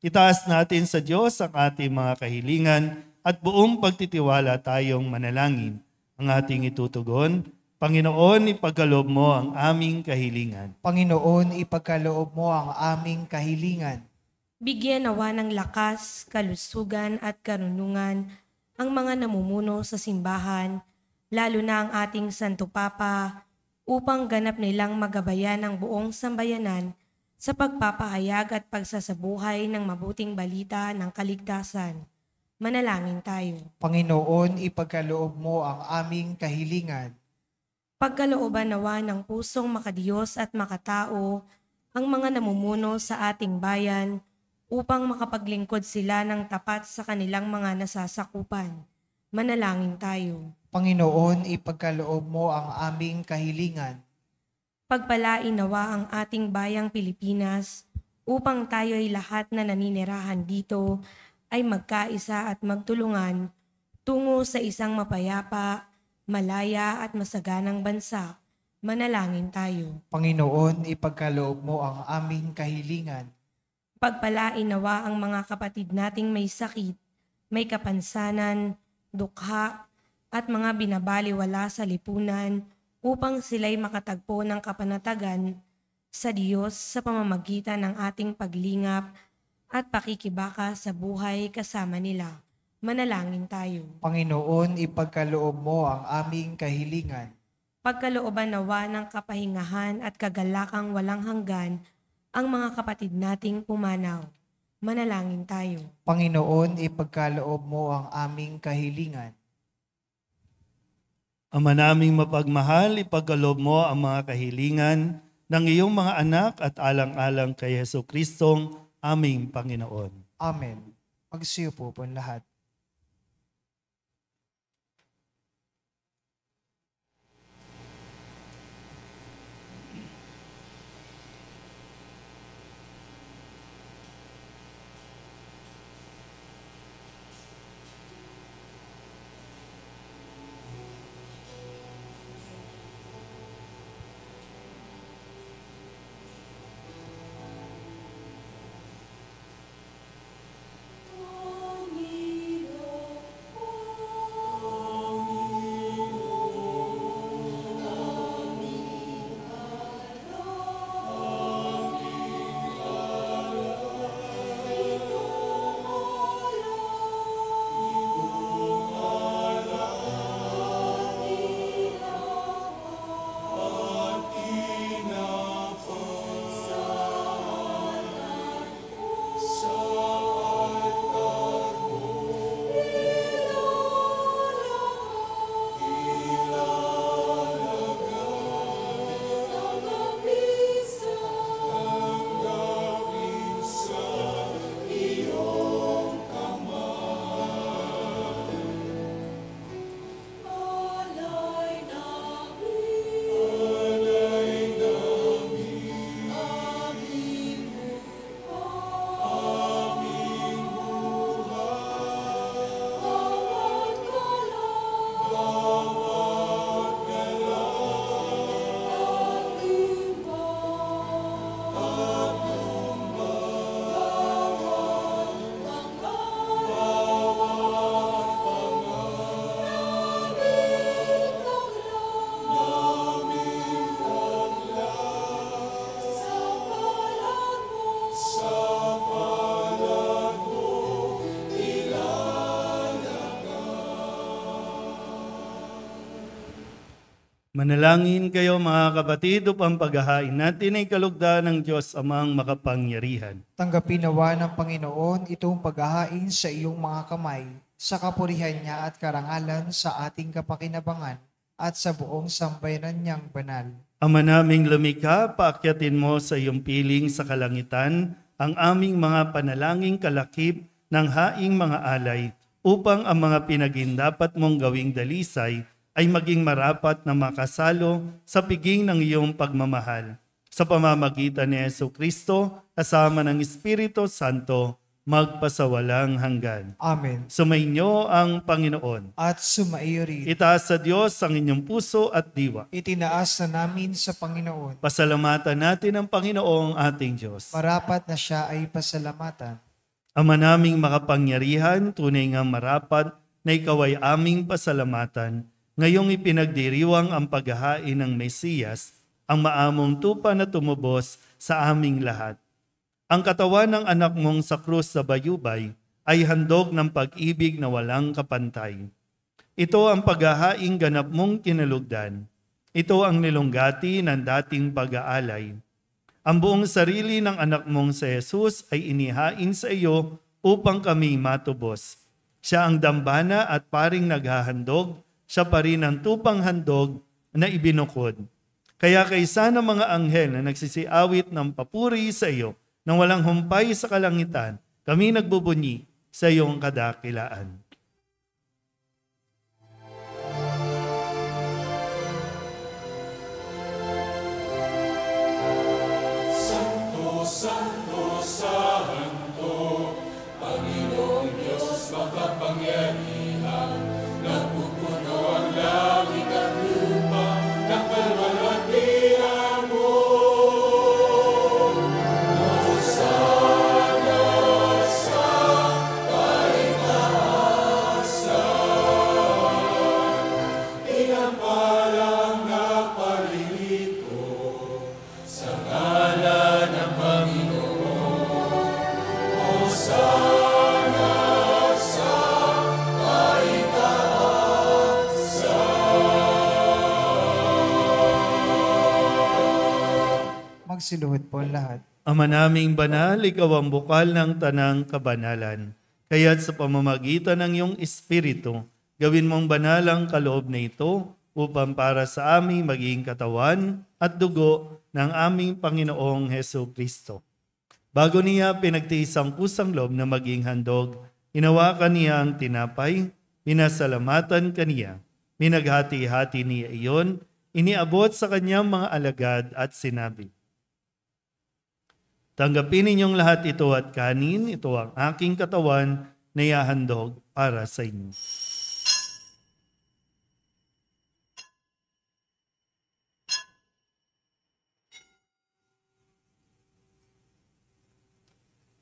Itaas natin sa Diyos ang ating mga kahilingan at buong pagtitiwala tayong manalangin. Ang ating itutugon, Panginoon, ipagkaloob mo ang aming kahilingan. Panginoon, ipagkaloob mo ang aming kahilingan. Bigyan nawa ng lakas, kalusugan at karunungan ang mga namumuno sa simbahan, lalo na ang ating Santo Papa, upang ganap nilang magabayan ang buong sambayanan sa pagpapahayag at pagsasabuhay ng mabuting balita ng kaligtasan. Manalangin tayo. Panginoon, ipagkaloob mo ang aming kahilingan. Pagkalooban nawa ng pusong makadiyos at makatao ang mga namumuno sa ating bayan upang makapaglingkod sila ng tapat sa kanilang mga nasasakupan. Manalangin tayo. Panginoon, ipagkaloob mo ang aming kahilingan. Pagpalain nawa ang ating bayang Pilipinas upang tayo'y lahat na naninirahan dito ay magkaisa at magtulungan tungo sa isang mapayapa, malaya at masaganang bansa. Manalangin tayo. Panginoon, ipagkaloob mo ang aming kahilingan. Pagpalain nawa ang mga kapatid nating may sakit, may kapansanan, dukha, at mga binabaliwala sa lipunan upang sila'y makatagpo ng kapanatagan sa Diyos sa pamamagitan ng ating paglingap at pakikibaka sa buhay kasama nila. Manalangin tayo. Panginoon, ipagkaloob mo ang aming kahilingan. Pagkalooban nawa ng kapahingahan at kagalakang walang hanggan ang mga kapatid nating pumanaw. Manalangin tayo. Panginoon, ipagkaloob mo ang aming kahilingan. Ama naming mapagmahal, ipagkaloob mo ang mga kahilingan ng iyong mga anak at alang-alang kay Jesucristong aming Panginoon. Amen. Magsiyo po lahat. Manalangin kayo mga kapatid upang paghahain natin ay kalugdan ng Diyos amang makapangyarihan. Tanggapin nawa ng Panginoon itong paghahain sa iyong mga kamay, sa kapurihan niya at karangalan sa ating kapakinabangan at sa buong sambayanan niyang banal. Ama naming lumikha, paakyatin mo sa iyong piling sa kalangitan ang aming mga panalangin kalakip ng haing mga alay upang ang mga pinagindapat mong gawing dalisay ay maging marapat na makasalo sa piging ng iyong pagmamahal. Sa pamamagitan ni Jesucristo, kasama ng Espiritu Santo, magpasawalang hanggan. Amen. Sumainyo ang Panginoon. At sumaiyo rin. Itaas sa Diyos ang inyong puso at diwa. Itinaas na namin sa Panginoon. Pasalamatan natin ang Panginoong ating Diyos. Marapat na siya ay pasalamatan. Ama naming makapangyarihan, tunay nga marapat na ikaw ay aming pasalamatan. Ngayong ipinagdiriwang ang paghahain ng Mesiyas, ang maamong tupa na tumubos sa aming lahat. Ang katawan ng anak mong sa krus sa bayubay ay handog ng pag-ibig na walang kapantay. Ito ang paghahaing ganap mong kinalugdan. Ito ang nilunggati ng dating pag-aalay. Ang buong sarili ng anak mong si Jesus ay inihain sa iyo upang kami matubos. Siya ang dambana at paring naghahandog, siya pa rin ang tupang handog na ibinukod. Kaya kaysa ng mga anghel na nagsisiawit ng papuri sa iyo, nang walang humpay sa kalangitan, kami nagbubunyi sa iyong kadakilaan. Magsiluhod po ang lahat. Ama naming banal, ikaw ang bukal ng tanang kabanalan. Kaya't sa pamamagitan ng iyong Espiritu, gawin mong banal ang kaloob na ito upang para sa aming maging katawan at dugo ng aming Panginoong Heso Kristo. Bago niya pinagtiis ang kusang loob na maging handog, hinawakan niya ang tinapay, pinasalamatan kaniya, minaghati-hati niya iyon, iniabot sa kanyang mga alagad at sinabi, tanggapin ninyong lahat ito at kanin, ito ang aking katawan na ihahandog para sa inyo.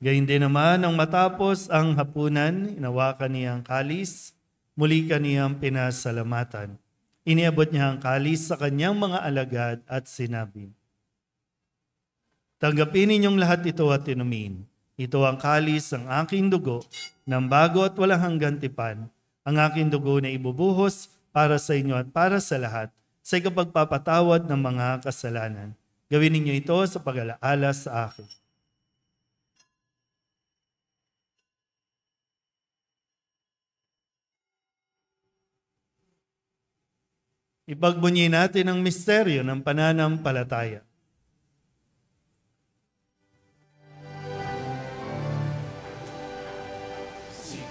Gayun din naman, nang matapos ang hapunan, inawakan niya ang kalis, muli kaniyang pinasalamatan. Iniabot niya ang kalis sa kanyang mga alagad at sinabi, tanggapin ninyong lahat ito at inumin. Ito ang kalis ng aking dugo, ng bago at walang hanggang tipan, ang aking dugo na ibubuhos para sa inyo at para sa lahat, sa ikapagpapatawad ng mga kasalanan. Gawin ninyo ito sa pag-alaala sa akin. Ipagbunyi natin ang misteryo ng pananampalataya.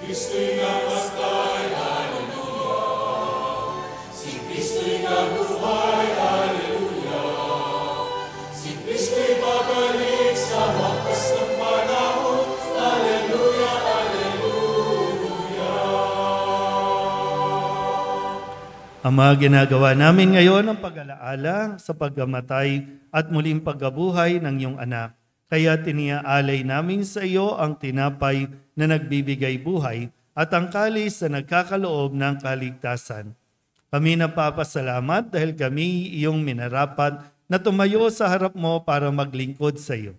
Kristo'y namatay, Alleluia. Si Kristo'y nabuhay, Alleluia. Si Kristo'y babalik sa wakas ng panahon, Alleluia, Alleluia. Ama, ginagawa namin ngayon ang pag-alaala sa pagkamatay at muling pagkabuhay ng iyong anak. Kaya tiniaalay namin sa iyo ang tinapay na nagbibigay buhay at ang kalis na nagkakaloob ng kaligtasan. Kami napapasalamat dahil kami iyong minarapat na tumayo sa harap mo para maglingkod sa iyo.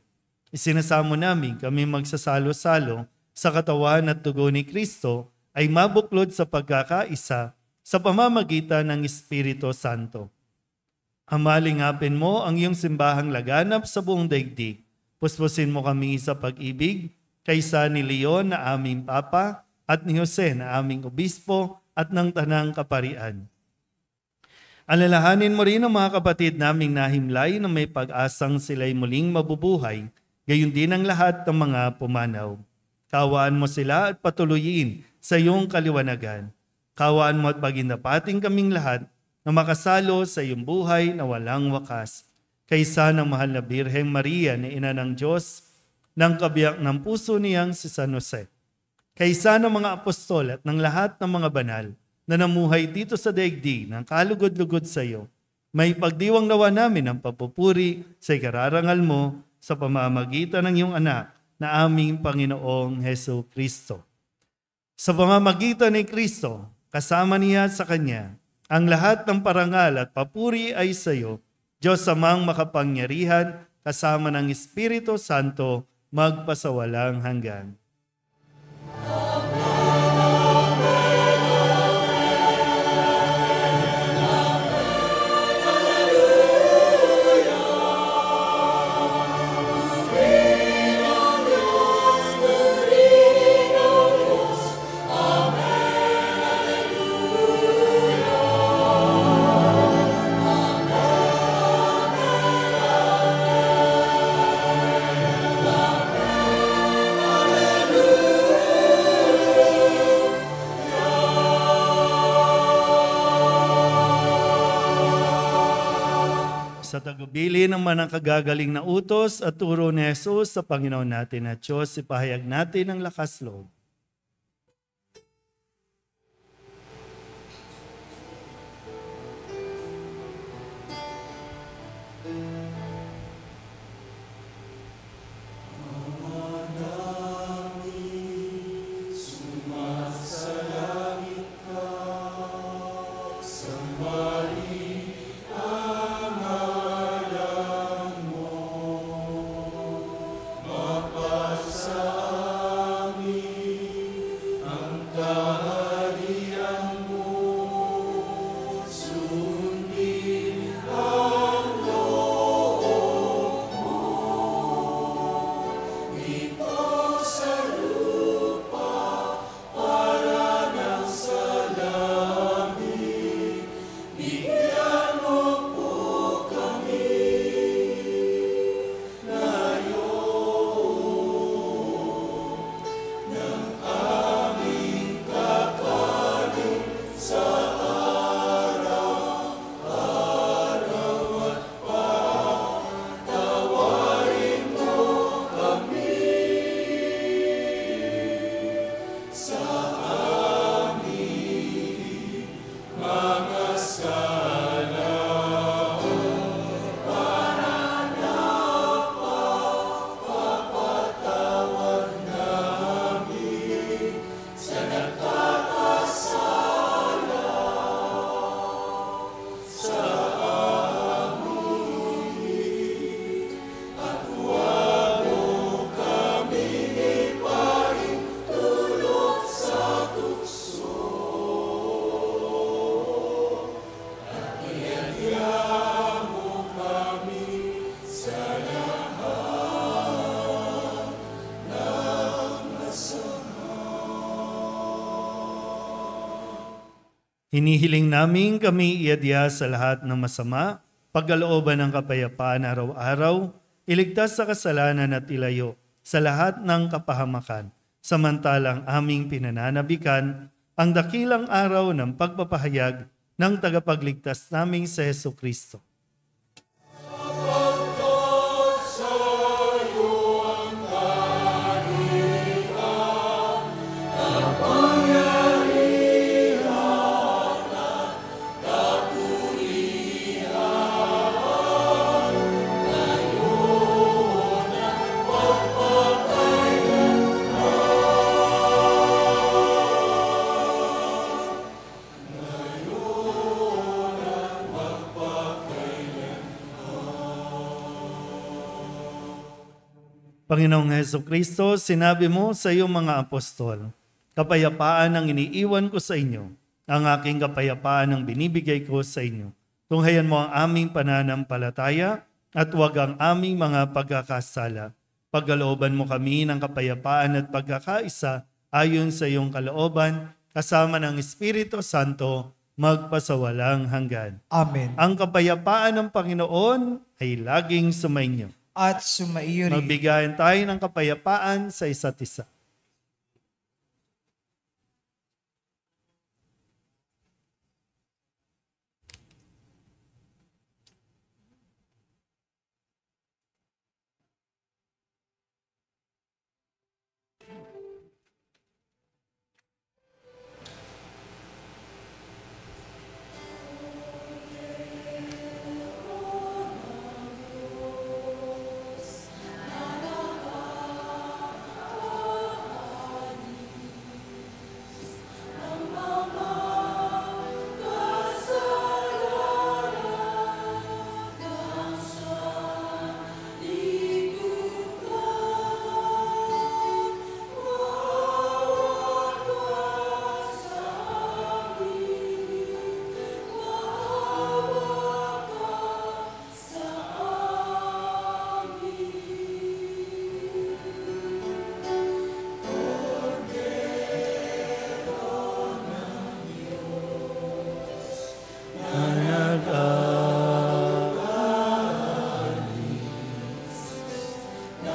Isinasamo namin kami magsasalo-salo sa katawan at dugo ni Kristo ay mabuklod sa pagkakaisa sa pamamagitan ng Espiritu Santo. Ama, lingapin mo ang iyong simbahang laganap sa buong daigdig. Puspusin mo kami sa pag-ibig, kaysa ni Leon na aming Papa at ni Jose na aming Obispo at ng Tanang Kaparian. Alalahanin mo rin ang mga kapatid naming nahimlay na may pag-asang sila'y muling mabubuhay, gayon din ang lahat ng mga pumanaw. Kawaan mo sila at patuloyin sa iyong kaliwanagan. Kawaan mo at pagindapating kaming lahat na makasalo sa iyong buhay na walang wakas. Kaysa ng mahal na Birheng Maria na ina ng Diyos, ng kabiyak ng puso niyang si San Jose. Kaysa ng mga apostol at ng lahat ng mga banal na namuhay dito sa daigdig ng kalugod-lugod sa iyo, may pagdiwang nawa namin ang papupuri sa ikararangal mo sa pamamagitan ng iyong anak na aming Panginoong Heso Kristo. Sa pamamagitan ni Kristo, kasama niya sa Kanya, ang lahat ng parangal at papuri ay sa iyo, Diyos Amang makapangyarihan, kasama ng Espiritu Santo, magpasawalang hanggan. Amen. Pagbili naman ng kagagaling na utos at turo ni Jesus sa Panginoon natin at Diyos, ipahayag natin ang lakas loob. Hinihiling namin kami iadya sa lahat ng masama, pagkalooban ng kapayapaan araw-araw, iligtas sa kasalanan at ilayo sa lahat ng kapahamakan, samantalang aming pinananabikan ang dakilang araw ng pagpapahayag ng tagapagligtas naming si Jesucristo. Panginoong Jesucristo, sinabi mo sa iyong mga apostol, kapayapaan ang iniiwan ko sa inyo, ang aking kapayapaan ang binibigay ko sa inyo. Tunghayan mo ang aming pananampalataya at huwag ang aming mga pagkakasala. Pagkalooban mo kami ng kapayapaan at pagkakaisa ayon sa iyong kalooban, kasama ng Espiritu Santo, magpasawalang hanggan. Amen. Ang kapayapaan ng Panginoon ay laging sumainyo. At sumaiyo rin. Magbigayan tayo ng kapayapaan sa isa't isa.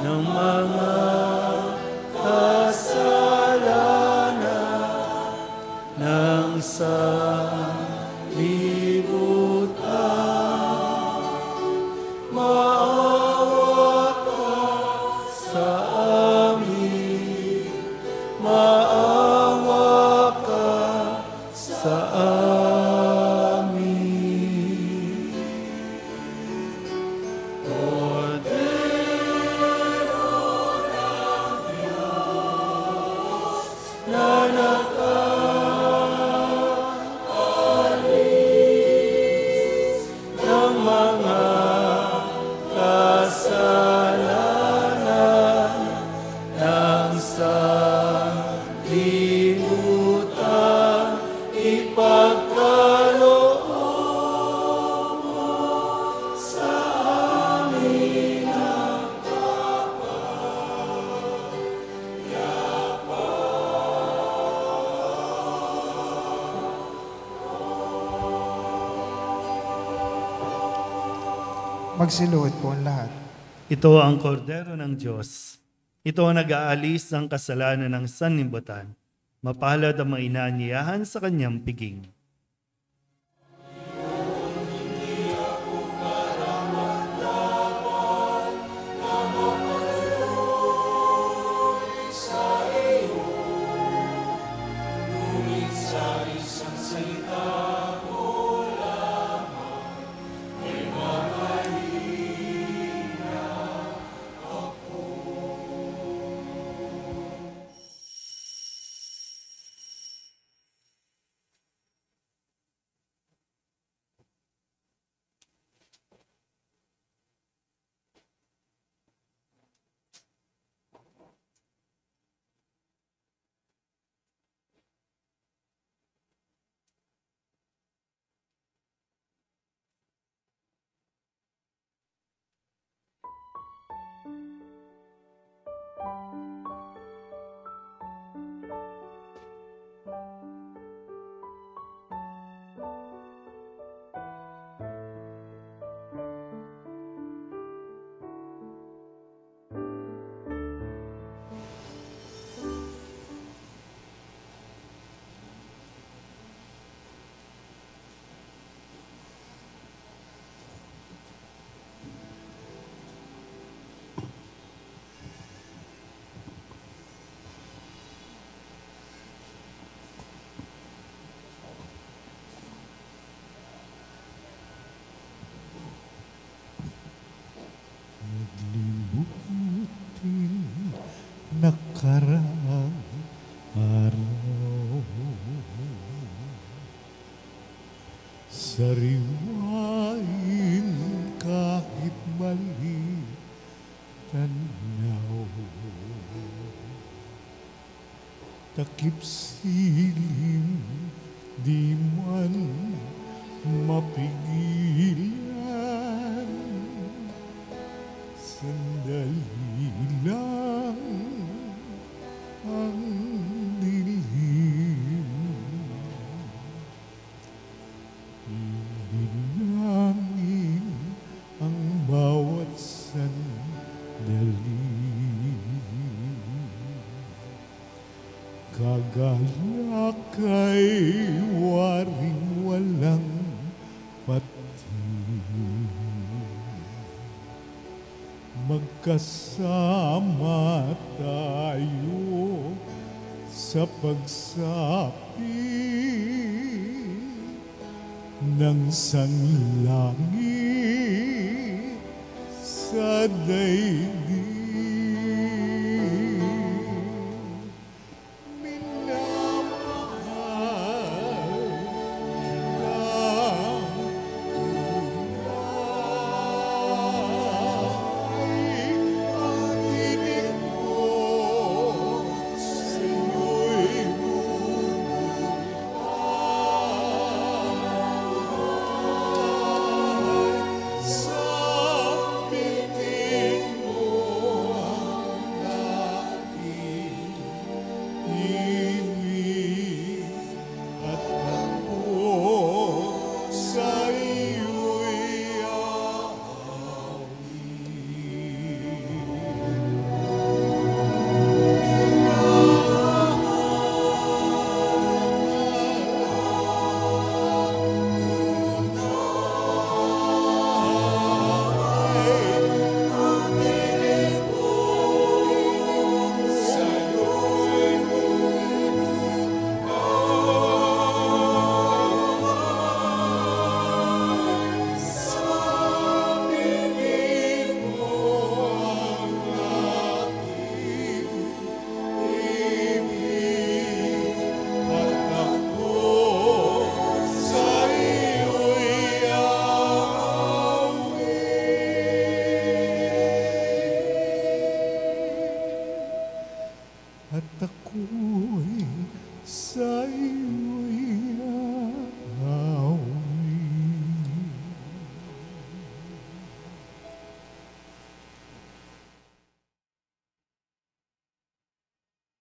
Ng mga kasalanan ng sanlibutan, Magsiluhod po ang lahat. Ito ang kordero ng Diyos. Ito ang nag-aalis ng kasalanan ng sanlibutan. Mapalad ang mga inaanyayahan sa kanyang piging. Limutin nakaraang araw, sariwain kahit mali tanaw, takip silim di man mapigilan, sandali lang ang dilim. Ibilangin ang bawat sandali, kagalakay waring walang pati, magkasama tayo sa pagsapi ng sanglangit sa daigdig. At ako'y sa iyo'y aawi.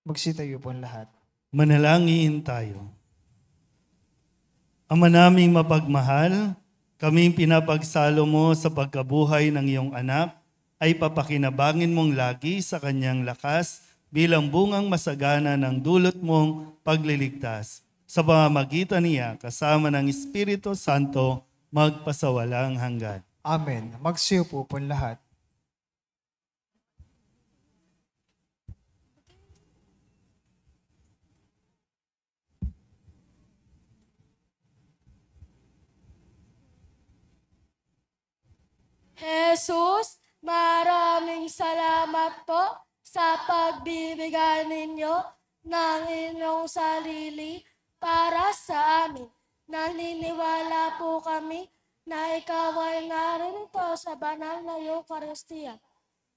Magsitayo po ang lahat. Manalangin tayo. Ama naming mapagmahal, Kaming pinapagsalo mo sa pagkabuhay ng iyong anak, ay papakinabangin mong lagi sa kanyang lakas bilang bungang masagana ng dulot mong pagliligtas. Sa pamamagitan niya, kasama ng Espiritu Santo, magpasawalang hanggan. Amen. Magsiupo po lahat. Jesus, maraming salamat po sa pagbibigay ninyo ng inyong sarili para sa amin. Naniniwala po kami na ikaw ay narito sa banal na Eucharistia.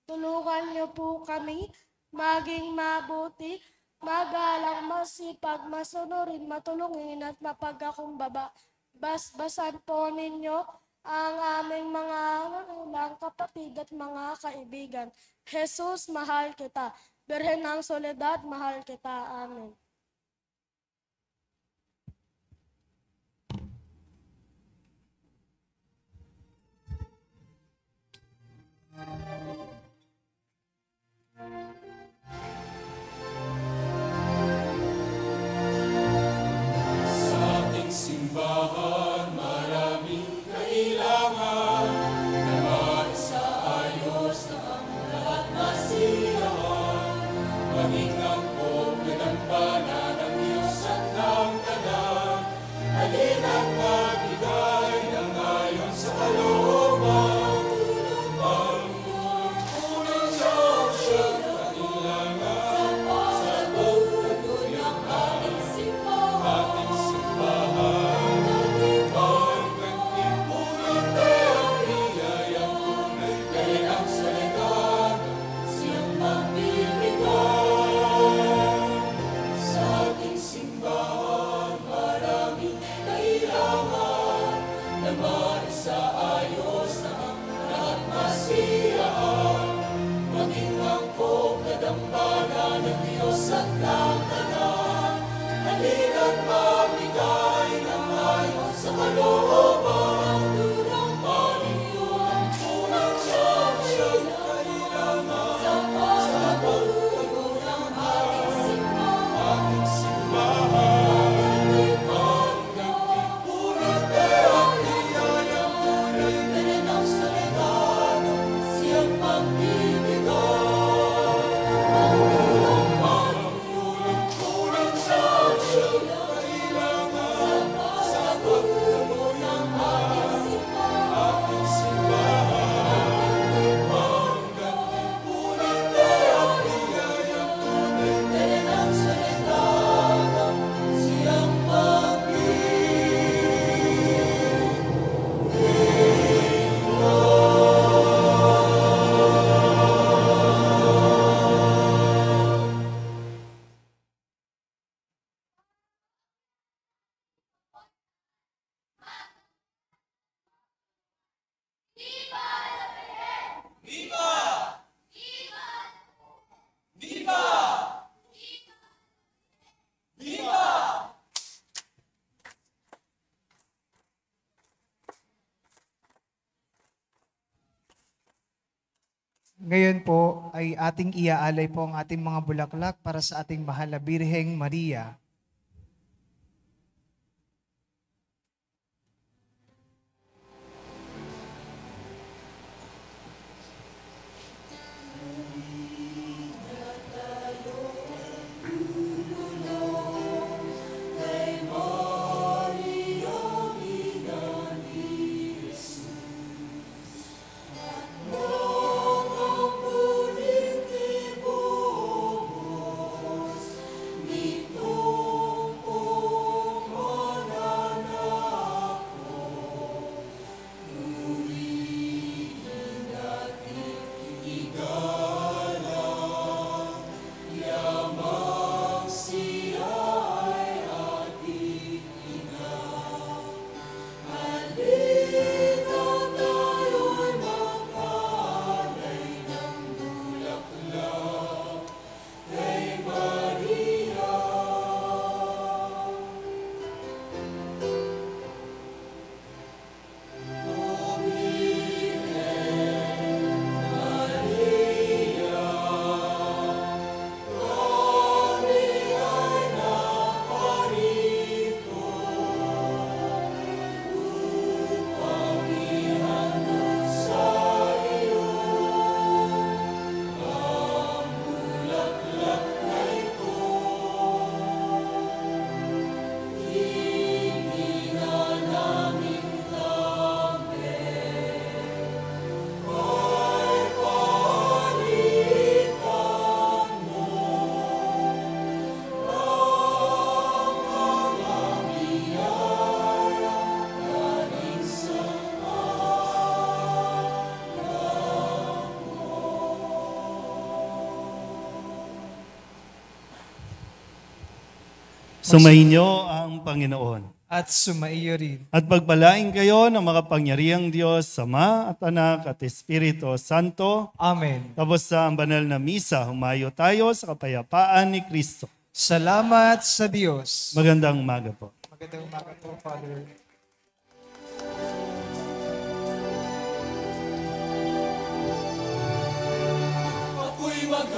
Tulungan niyo po kami maging mabuti, magalang, masipag, masunurin, matulungin at mapagkakumbaba. Basbasan po ninyo ang aming mga manulang kapatid at mga kaibigan. Jesus, mahal kita. Birhen ng Soledad, mahal kita. Amen. Ngayon po ay ating iaalay po ang ating mga bulaklak para sa ating mahal na Birheng Maria. Oh Sumainyo ang Panginoon. At sumaiyo rin. At pagpalain kayo ng makapangyarihang Diyos, Ama at Anak at Espiritu Santo. Amen. Tapos sa ang banal na misa, humayo tayo sa kapayapaan ni Kristo. Salamat sa Diyos. Magandang umaga po. Magandang umaga po, Father. Ako'y mag